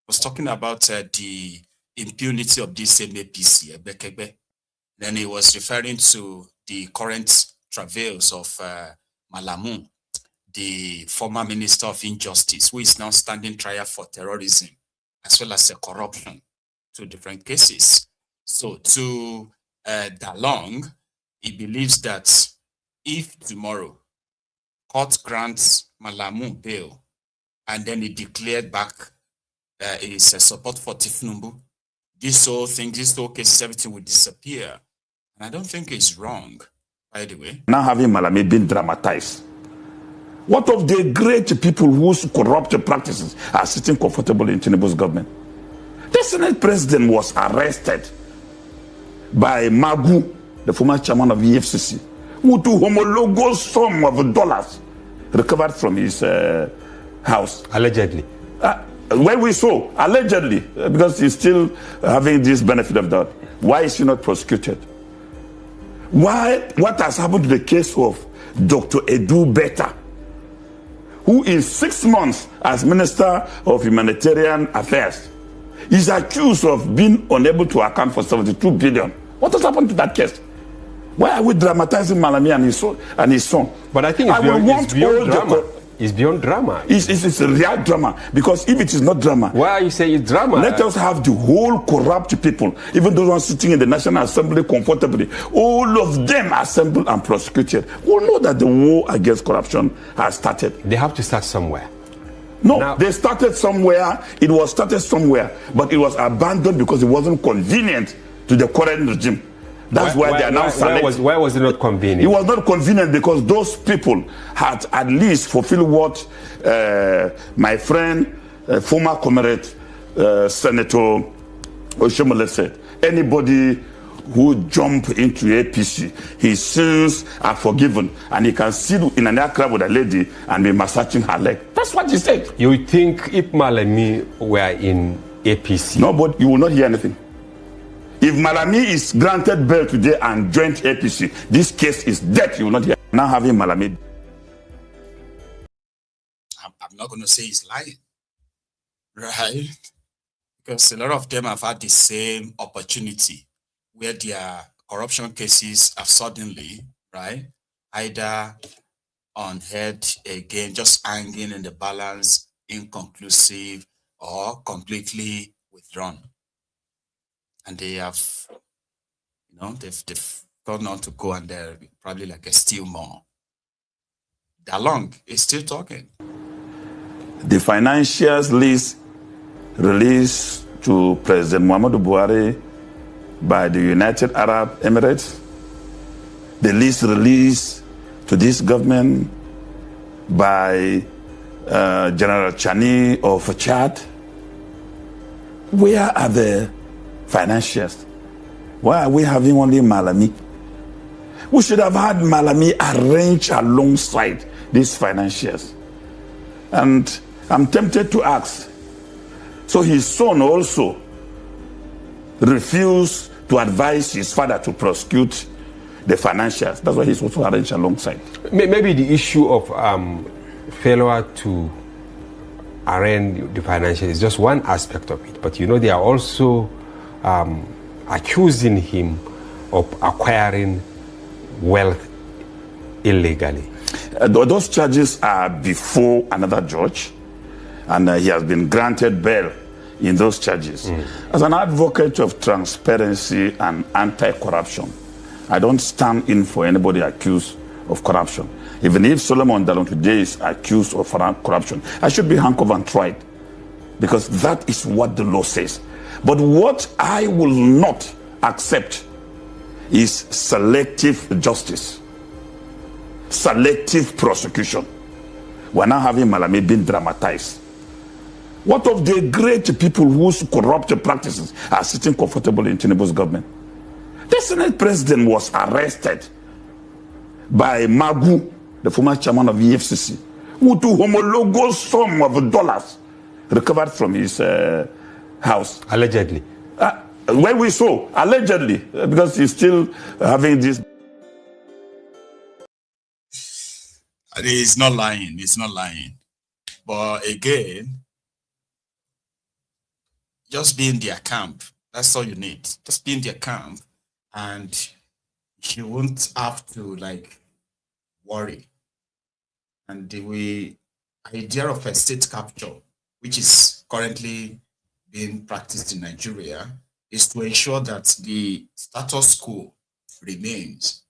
was talking about the impunity of this APC, Bekebe. Then he was referring to the current travails of Malamu, the former minister of injustice, who is now standing trial for terrorism, as well as corruption, 2 different cases. So to Dalong, he believes that if tomorrow court grants Malamu bail, and then he declared back his support for Tifnumbu, this whole thing, this whole case, everything will disappear. And I don't think it's wrong, by the way. Now having Malami been dramatized. What of the great people whose corrupt practices are sitting comfortable in Tinubu's government? The Senate president was arrested by Magu, the former chairman of the EFCC, who took homologous sum of dollars recovered from his house. Allegedly. When we saw, allegedly, because he's still having this benefit of doubt. Why is he not prosecuted? Why? What has happened to the case of Dr. Edu Betta, who in 6 months as Minister of Humanitarian Affairs is accused of being unable to account for 72 billion. What has happened to that case? Why are we dramatizing Malami and his son? But I think it's beyond drama. It's beyond drama. It's a real drama. Because if it is not drama, why are you saying it's drama? Let us have the whole corrupt people, even those ones sitting in the National Assembly comfortably, all of them assembled and prosecuted. We know that the war against corruption has started. They have to start somewhere. No, they started somewhere. It was started somewhere, but it was abandoned because it wasn't convenient to the current regime. That's why they are now selecting. Why was it not convenient? It was not convenient because those people had at least fulfilled what my friend, former comrade, Senator Oshomole said. Anybody who jump into APC, his sins are forgiven, and he can sit in an aircraft with a lady and be massaging her leg. That's what he said. You think if Malami were in APC? No, but you will not hear anything. If Malami is granted bail today and joined APC, this case is dead. You will not hear. Now having Malami. I'm not going to say he's lying, right? Because a lot of them have had the same opportunity where their corruption cases have suddenly, right, either unheard again, just hanging in the balance, inconclusive, or completely withdrawn. And they have, they've gone on to go and they're probably like a steal more. Dalong is still talking. The financials list released to President Muhammadu Buhari by the United Arab Emirates, the list released to this government by General Chani of Chad. Where are the financials? Why are we having only Malami? We should have had Malami arranged alongside these financials. And I'm tempted to ask, so his son also refused to advise his father to prosecute the financials. That's why he's also arranged alongside. Maybe the issue of failure to arrange the financials is just one aspect of it. But they are also accusing him of acquiring wealth illegally. Those charges are before another judge, and he has been granted bail in those charges. As an advocate of transparency and anti-corruption, I don't stand in for anybody accused of corruption. Even if Solomon Dalong today is accused of corruption, I should be handcuffed and tried, because that is what the law says. But what I will not accept is selective justice, selective prosecution. We're now having Malami being dramatized. What of the great people whose corrupt practices are sitting comfortably in Tinubu's government? The Senate president was arrested by Magu, the former chairman of EFCC, who took homologous sum of dollars recovered from his house. Allegedly. When we saw, allegedly, because he's still having this. He's not lying. He's not lying. But again, just be in their camp. That's all you need. Just be in their camp, and you won't have to worry. And the idea of a state capture, which is currently being practiced in Nigeria, is to ensure that the status quo remains.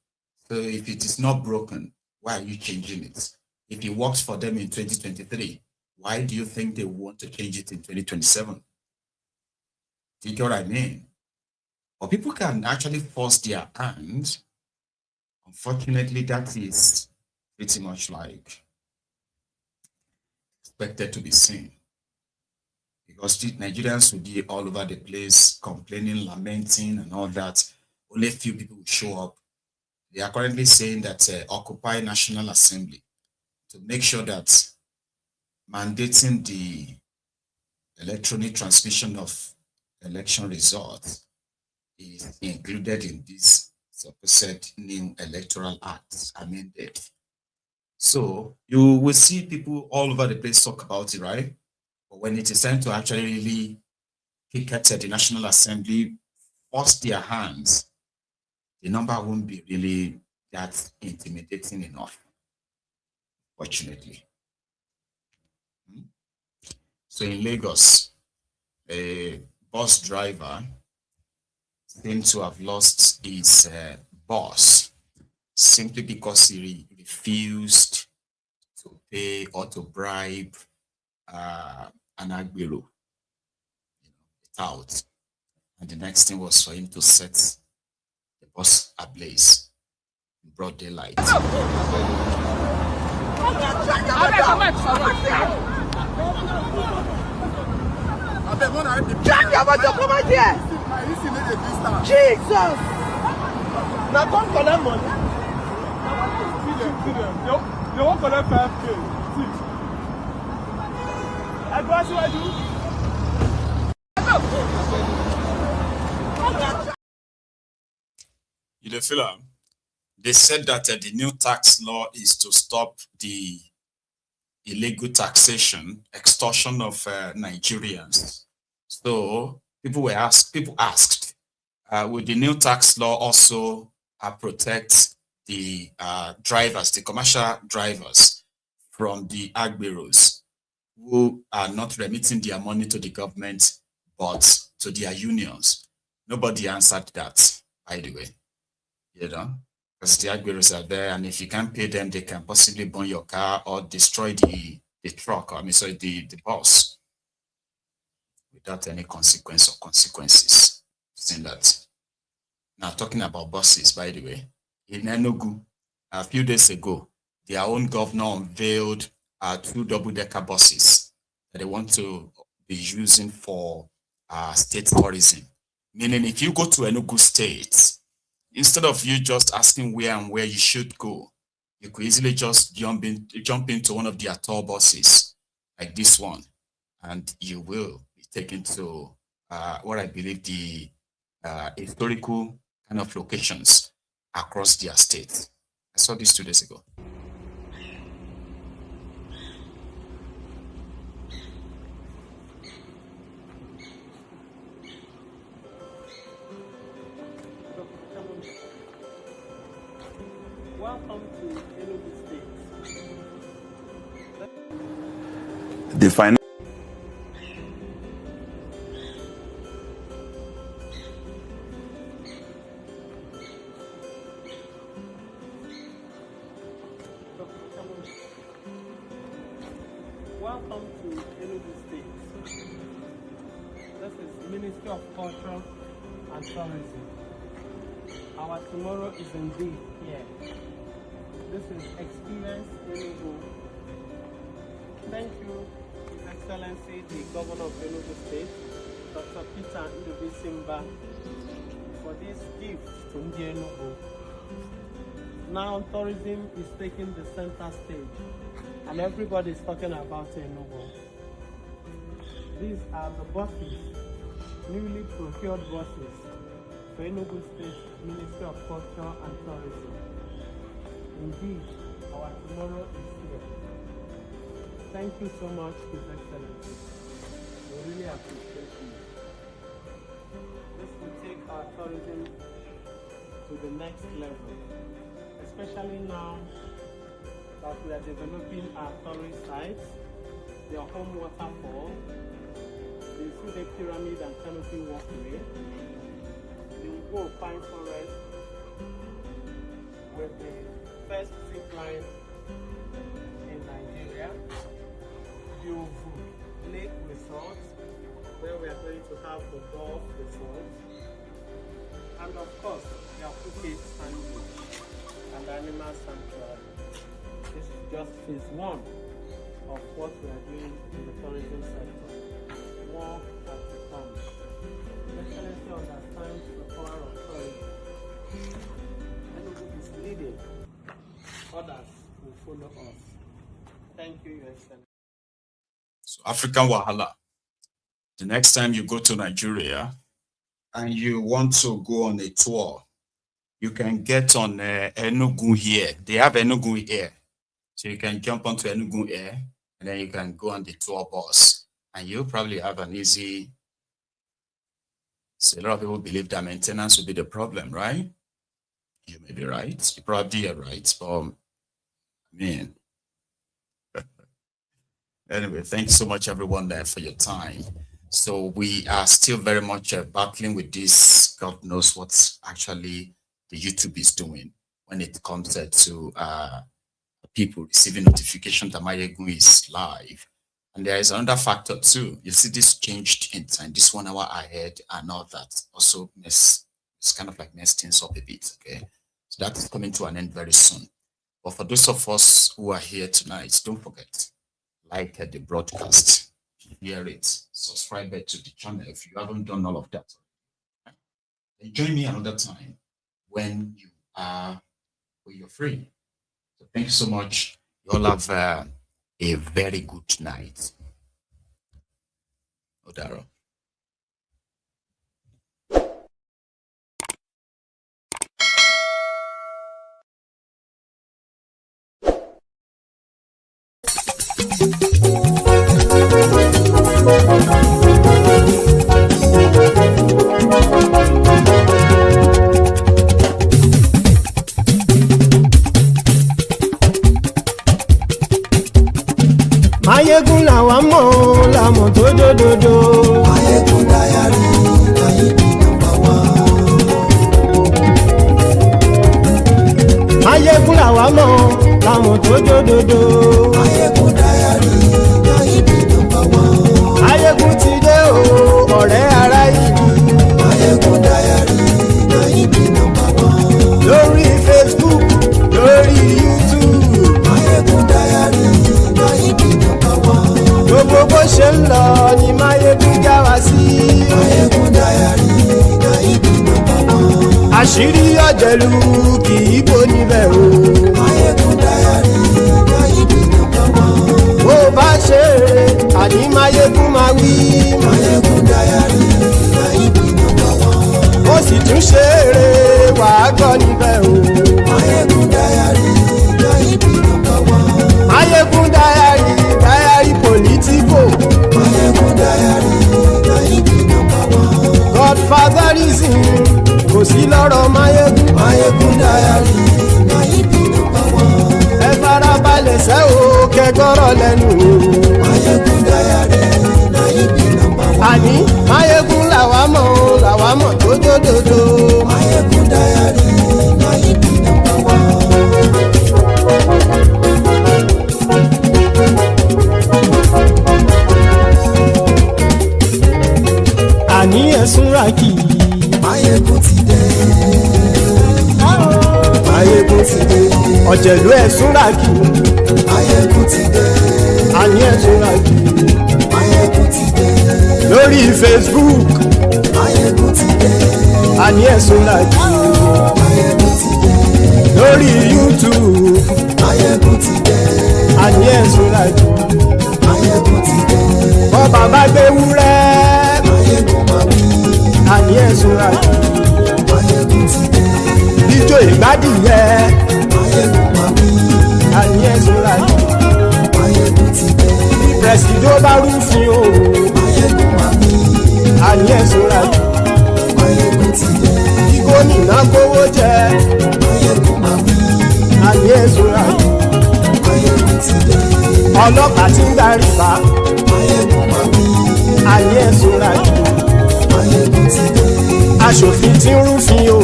So if it is not broken, why are you changing it? If it works for them in 2023, why do you think they want to change it in 2027? Do you get what I mean? But people can actually force their hand. Unfortunately, that is pretty much expected to be seen. Because the Nigerians will be all over the place, complaining, lamenting, and all that. Only a few people will show up. They are currently saying that Occupy National Assembly to make sure that mandating the electronic transmission of election results is included in this supposed new electoral act amended. So you will see people all over the place talk about it, right? But when it is time to actually really pick at the National Assembly, force their hands, the number won't be really that intimidating enough, fortunately. So in Lagos, a bus driver seems to have lost his boss simply because he refused to pay or to bribe an agbero out. And the next thing was for him to set the bus ablaze in broad daylight. Jesus! Now come collect money. You won't collect 5K. I go ask you what You know, Philip, they said that the new tax law is to stop the illegal taxation, extortion of Nigerians. So people asked, will the new tax law also protect the drivers, the commercial drivers from the agberos who are not remitting their money to the government, but to their unions? Nobody answered that, by the way, you know, because the agberos are there, and if you can't pay them, they can possibly burn your car or destroy the truck, the bus, without any consequence or consequences. Saying that. Now, talking about buses, by the way, in Enugu, a few days ago, their own governor unveiled 2 double-decker buses that they want to be using for state tourism. Meaning, if you go to Enugu State, instead of you just asking where and where you should go, you could easily just jump into one of their tour buses, like this one, and you will be taken to what I believe the historical kind of locations across their state. I saw this 2 days ago. Welcome to Enugu State. The final. Welcome to Enugu State. This is Ministry of Culture and Tourism. Our tomorrow is indeed here. This is Experience Enugu. Thank you, His Excellency, the Governor of Enugu State, Dr. Peter Obi Simba, for this gift to Enugu. Now tourism is taking the center stage, and everybody is talking about Enugu. These are the buses, newly procured buses for Enugu State Ministry of Culture and Tourism. Indeed, our tomorrow is here. Thank you so much, His Excellency. We really appreciate you. This will take our tourism to the next level, especially now that we are developing our tourist sites, their home waterfall, the Sude Pyramid and Canopy Walkway, the Ngo Pine Forest, with the first zip line in Nigeria, the Ovu Lake Resort, where we are going to have the golf resort, and of course, the Phuket Sandwich and Animal Sanctuary. This is just phase 1 of what we are doing in the tourism sector. More has to come. Excellency understands the power of tourism. Enugu is leading. Others will follow us. Thank you, Your Excellency. So African Wahala. The next time you go to Nigeria and you want to go on a tour, you can get on Enugu here. They have Enugu here. So you can jump onto Enugu Air and then you can go on the tour bus and you'll probably have an easy. So a lot of people believe that maintenance will be the problem, right? You may be right. You probably are right, but I mean, anyway, thanks so much everyone there for your time. So we are still very much battling with this. God knows what actually the YouTube is doing when it comes to people receiving notification that Mayegun is live. And there is another factor too. You see this changed in time, this 1 hour ahead and all that also it's kind of like messed things up a bit, okay? So that is coming to an end very soon. But for those of us who are here tonight, don't forget, like the broadcast, share it, subscribe to the channel if you haven't done all of that. And join me another time when you're free. So thank you so much. You all have a very good night. Odaro. Mayegun làwa mọ̀ làmọ̀ tó dòdòdò. Mayegun dayari Nayibi #1. Mayegun làwa mọ̀ làmọ̀ tó dòdòdò. Mayegun dayari Nayibi #1. Mayegun ti dé o ọ̀rẹ́ ara ìlú. Mayegun dayari Nayibi #1. Lórí Facebook lórí YouTube. Mayegun dayari Nayibi #1. Gbogbo bó ṣe ń lọ ni Mayegun já wa sí. Mayegun dayari Nayibi #1. Àṣírí ọ̀jẹ̀lú kì í bò níbẹ̀ o. Mayegun dayari Nayibi #1. Bó bá ṣe eré àní Mayegun máa wí. Mayegun dayari Nayibi #1. Ó sì tún ṣe eré wàá gbọ́ níbẹ̀ o. Mayegun dayari Nayibi #1. Mayegun dayari politico. Mayegun dayari Nayibi #1. Godfatherism kò sí lọ́rọ̀ Mayegun. Mayegun dayari Nayibi #1. Ẹ farabalẹ̀ sẹ́ o kẹgọ́rọ̀ lẹ́nu o. Mayegun dayari Nayibi #1. Àní Mayegun làwa mọ̀ tó dòdòdò. Mayegun dayari Nayibi #1. Àní ẹ̀sùn ràkì. Mayegun ti dé. Mayegun ti dé. Ọ̀jẹ̀lú ẹ̀sùn ràkì. Mayegun ti dé. Àní ẹ̀sùn ràkì. Mayegun ti dé. Lórí Facebook. Mayegun ti dé. Àní ẹ̀sùn ràkì. Mayegun ti dé. Lórí YouTube. Mayegun ti dé. Àní ẹ̀sùn ràkì. Mayegun ti dé. Bọ́ bàbá gbé wúrẹ́. Mayegun máa wí. Àní ẹ̀sùn ràkì. Mayegun ti dé. Ijó ìgbádìyẹ. Mayegun máa wí. Àní ẹ̀sùn ràkì. Mayegun ti dé. Bí pẹ̀sìdó bá rúfin o. Mayegun máa wí. Àní ẹ̀sùn ràkì. Mayegun ti dé. Bí gómìnà kówó jẹ. Mayegun máa wí. Àní ẹ̀sùn ràkì. Mayegun ti dé. Ọlọ́pàá ti ń darí bá. Mayegun máa wí. Àní ẹ̀sùn ràkì. Mayegun ti dé. Aṣòfin tí ń rúfin o.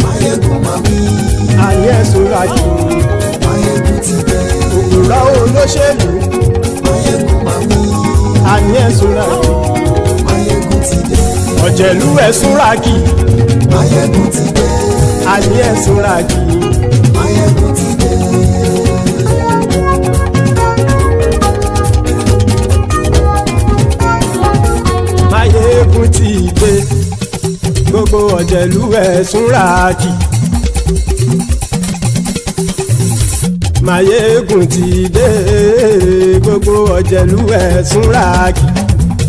Mayegun máa wí. Àní ẹ̀sùn ràkì. Mayegun ti dé. Òpùrọ́ olóṣèlú. Mayegun máa wí. Àní ẹ̀sùn ràkì. Mayegun ti dé. Ọ̀jẹ̀lú ẹ̀sùn ràkì. Mayegun ti dé. Àní ẹ̀sùn ràkì. Mayegun ti dé. Mayegun ti dé. Gbogbo ọ̀jẹ̀lú ẹ̀sùn ràkì. Mayegun ti dé. Gbogbo ọ̀jẹ̀lú ẹ̀sùn ràkì.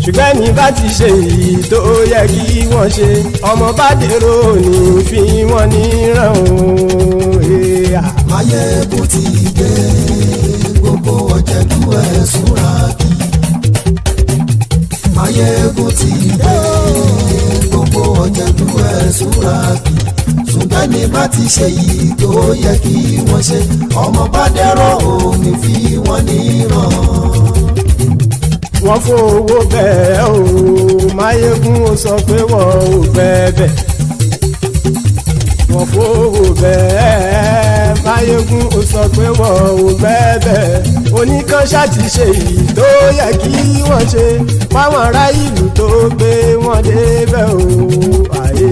Ṣùgbọ́n ní bá ti ṣe èyí tó yẹ kí wọ́n ṣe, ọmọ bá dèrò ní fi wọ́n níran o. Mayegun ti dé. ní bá ti ṣe yìí tó yẹ kí wọ́n ṣe ọmọ bá dẹ́rọ̀ ò ní fi wọ́n níran. wọ́n fowó bẹ́ẹ̀ o Máyégún ó sọ pé wọ́n ò bẹ́ẹ̀ wọ́n fowó bẹ́ẹ̀ Máyégún ó sọ pé wọ́n ò bẹ́ẹ̀ oníkanṣá ti ṣe èyí tó yẹ kí wọ́n ṣe fáwọn ará ìlú tó gbé wọn débẹ̀ o àyè.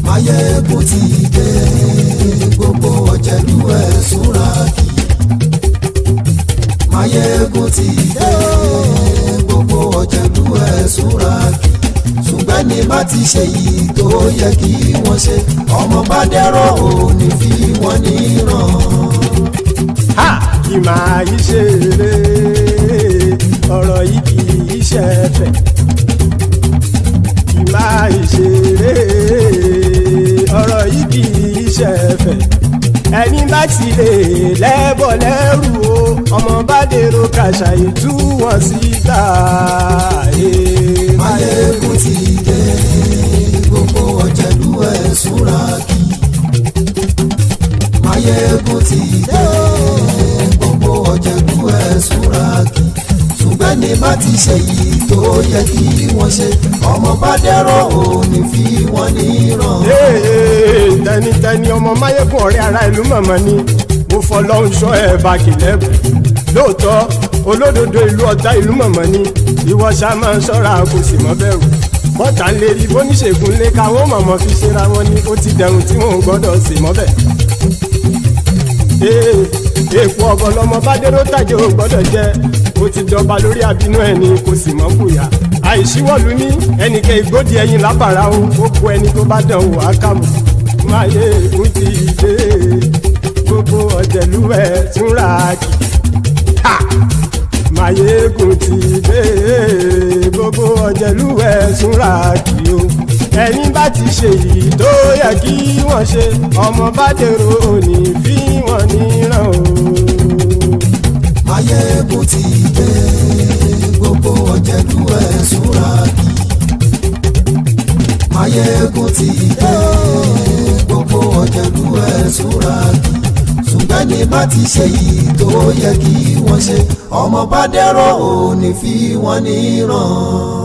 Máyégún ti dé gbogbo ọ̀jẹ̀lú ẹ̀ súnra kì Máyégún ti dé gbogbo ọ̀jẹ̀lú ẹ̀ súnra kì ṣùgbọ́n ní bá ti ṣe yìí tó yẹ kí wọ́n ṣe ọmọ bá dẹ́rọ̀ ò ní fi wọ́n níran. kì máa yí ṣe eré ọ̀rọ̀ yìí kì í ṣe ẹ̀fẹ̀ kì máa yí ṣe eré ọ̀rọ̀ yìí kì í ṣe ẹ̀fẹ̀ ẹni bá ti lè lẹ́bọ̀ lẹ́rù o ọmọ bá dèrò kàṣàyè tú wọn síta. Máyégún ti dé gbogbo ọ̀jẹ̀lú ẹ̀ súnra kì Máyégún ti dé gbogbo ọ̀jẹ̀lú ẹ̀ súnra kì ṣùgbọ́n ní bá ti ṣe yìí tó yẹ kí wọ́n ṣe ọmọ bá dẹ́rọ̀ ò ní fi wọ́n níran. tẹnitẹni ọmọ Máyégún ọ̀rẹ́ ara ìlú mọ̀mọ́ ni mo fọlọ́hún ṣọ́ ẹ̀ bá kìlẹ́bù lóòótọ́ olódodo ìlú ọ̀tá ìlú mọ̀mọ́ ni ìwọ ṣá máa ń ṣọ́ra kò sì mọ́ bẹ̀rù bọ́tà ń lérí bóníṣègùn lé káwọn mọ̀mọ́ fi ṣera wọn ni ó ti dẹrùn tí wọn ò gbọ́dọ̀ sì mọ́ bẹ̀. èèpo ọ̀gọ̀lọ́mọ bá dérò tàjẹ́ ò gbọ́dọ̀ jẹ́ ó ti dọba lórí àbínú ẹni kò sì mọ́ bùyà àìsíwọ̀lú ní ẹnìkẹ́ ìgbódì ẹyin lábàrá o ó kó ẹni tó bá dán o àkàmù. Máyégún ti dé gbogbo ọ̀jẹ̀lú ẹ̀ túnra kì Máyégún ti dé gbogbo ọ̀jẹ̀lú ẹ̀ túnra kì o ẹni bá ti ṣe yìí tó yẹ kí wọ́n ṣe ọmọ bá dèrò òní fi wọ́n níran o. Máyégún ti dé gbogbo ọ̀jẹ̀lú ẹ̀ súnra kì Máyégún ti dé gbogbo ọ̀jẹ̀lú ẹ̀ súnra kì ṣùgbọ́n ní bá ti ṣe yìí tó yẹ kí wọ́n ṣe ọmọ bá dẹ́rọ̀ ò ní fi wọ́n níran.